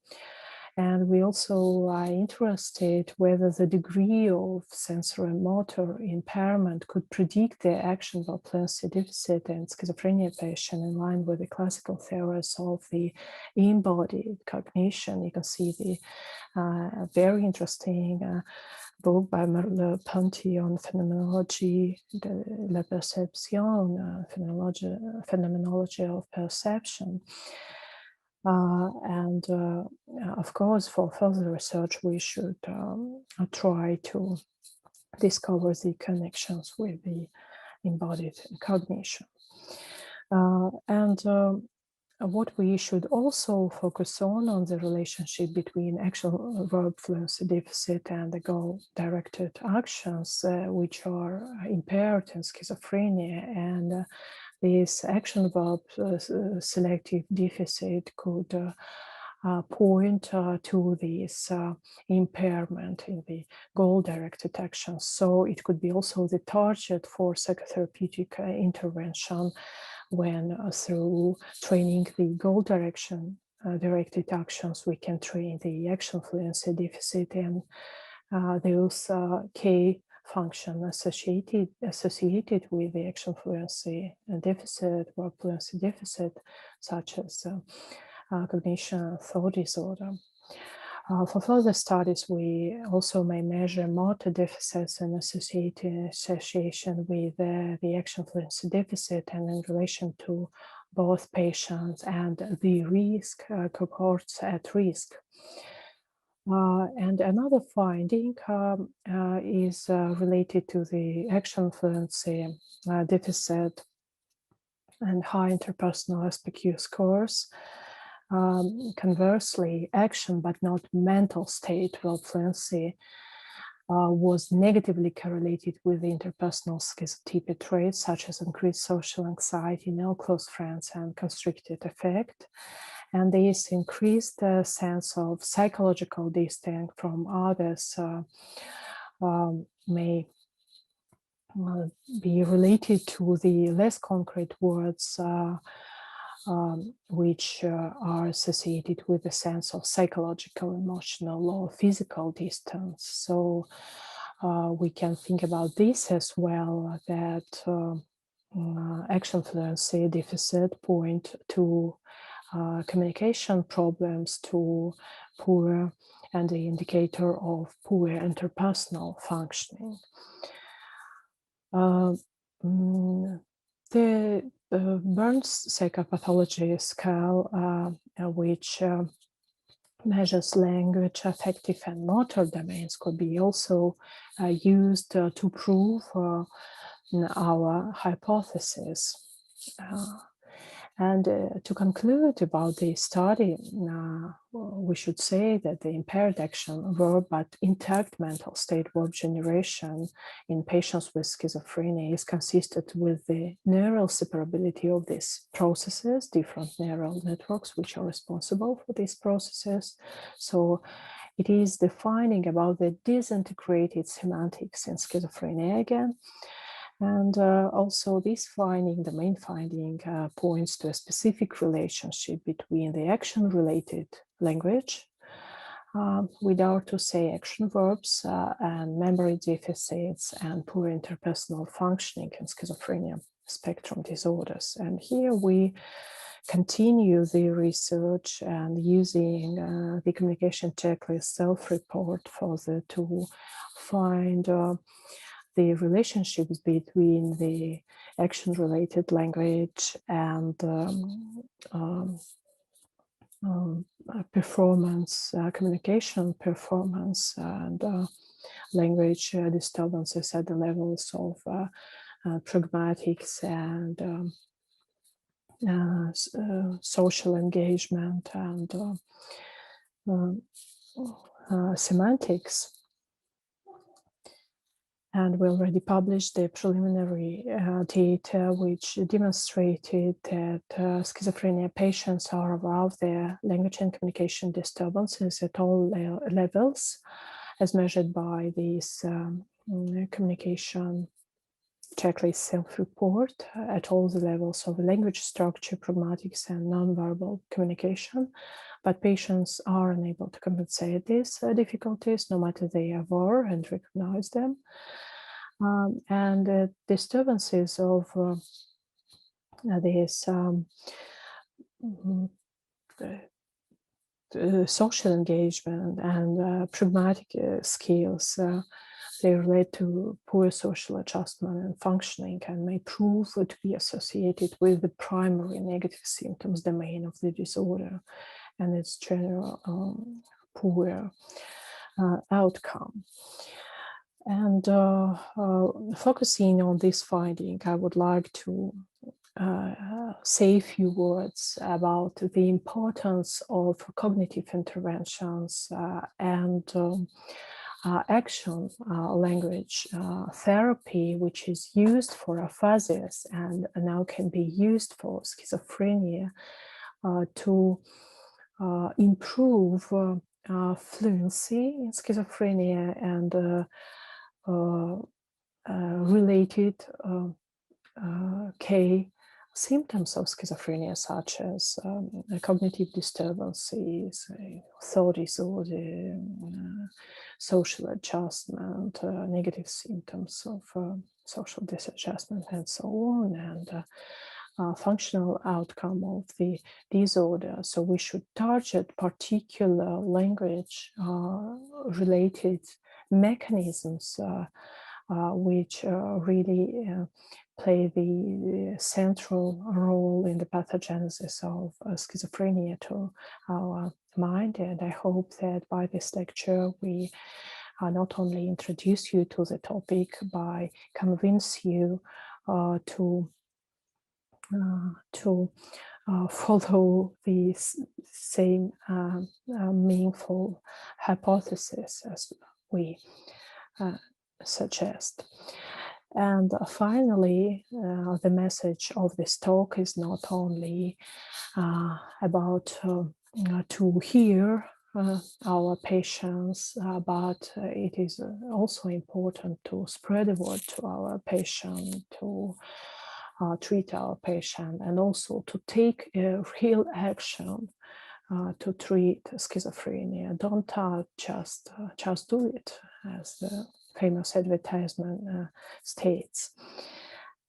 [SPEAKER 1] And we also are interested whether the degree of sensory motor impairment could predict the action of fluency deficit in schizophrenia patient in line with the classical theories of the embodied cognition. You can see the very interesting book by Merleau-Ponty on phenomenology, la perception, phenomenology of perception. Of course, for further research, we should try to discover the connections with the embodied cognition. What we should also focus on the relationship between action verb fluency deficit and the goal-directed actions, which are impaired in schizophrenia, and this action verb selective deficit could point to this impairment in the goal-directed actions. So it could be also the target for psychotherapeutic intervention when through training the goal directed actions, we can train the action fluency deficit and those key function associated with the action fluency deficit or fluency deficit, such as cognition and thought disorder. For further studies, we also may measure motor deficits in association with the action fluency deficit and in relation to both patients and the risk cohorts at risk. And another finding is related to the action fluency deficit and high interpersonal SPQ scores. Conversely, action but not mental state verb fluency was negatively correlated with the interpersonal schizotypic traits such as increased social anxiety, no close friends, and constricted affect. And this increased sense of psychological distinct from others may be related to the less concrete words which are associated with a sense of psychological, emotional, or physical distance. So we can think about this as well, that action fluency deficit point to communication problems, to poor, and the indicator of poor interpersonal functioning. The Burns psychopathology scale, which measures language, affective, and motor domains, could be also used to prove our hypothesis. And to conclude about this study, we should say that the impaired action verb but intact mental state verb generation in patients with schizophrenia is consistent with the neural separability of these processes, different neural networks which are responsible for these processes. So it is the finding about the disintegrated semantics in schizophrenia again. And also this finding, the main finding, points to a specific relationship between the action-related language, we dare to say action verbs, and memory deficits and poor interpersonal functioning in schizophrenia spectrum disorders. And here we continue the research and using the communication checklist self-report further to find the relationships between the action-related language and performance, communication performance, and language disturbances at the levels of pragmatics and social engagement and semantics. And we already published the preliminary data which demonstrated that schizophrenia patients are aware of their language and communication disturbances at all levels, as measured by this communication checklist self-report at all the levels of language structure, pragmatics, and nonverbal communication. But patients are unable to compensate these difficulties, no matter they are aware and recognize them. And disturbances of these social engagement and pragmatic skills, they relate to poor social adjustment and functioning and may prove to be associated with the primary negative symptoms domain of the disorder and its general poor outcome. And focusing on this finding, I would like to say a few words about the importance of cognitive interventions and action language therapy, which is used for aphasias and now can be used for schizophrenia to improve fluency in schizophrenia and related symptoms of schizophrenia, such as cognitive disturbances, thought disorder, social adjustment, negative symptoms of social disadjustment, and so on, and functional outcome of the disorder. So we should target particular language related mechanisms which really play the central role in the pathogenesis of schizophrenia to our mind. And I hope that by this lecture we not only introduce you to the topic, but convince you to follow the same meaningful hypothesis as we suggest. And finally, the message of this talk is not only about to hear our patients, but it is also important to spread the word to our patient, to treat our patient, and also to take a real action to treat schizophrenia. Don't just do it, as the famous advertisement states.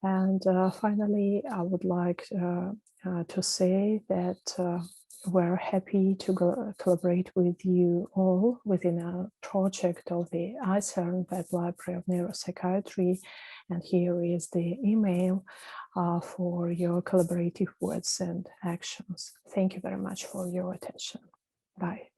[SPEAKER 1] And finally, I would like to say that we're happy to collaborate with you all within a project of the ICERN Web Library of Neuropsychiatry. And here is the email for your collaborative words and actions. Thank you very much for your attention. Bye.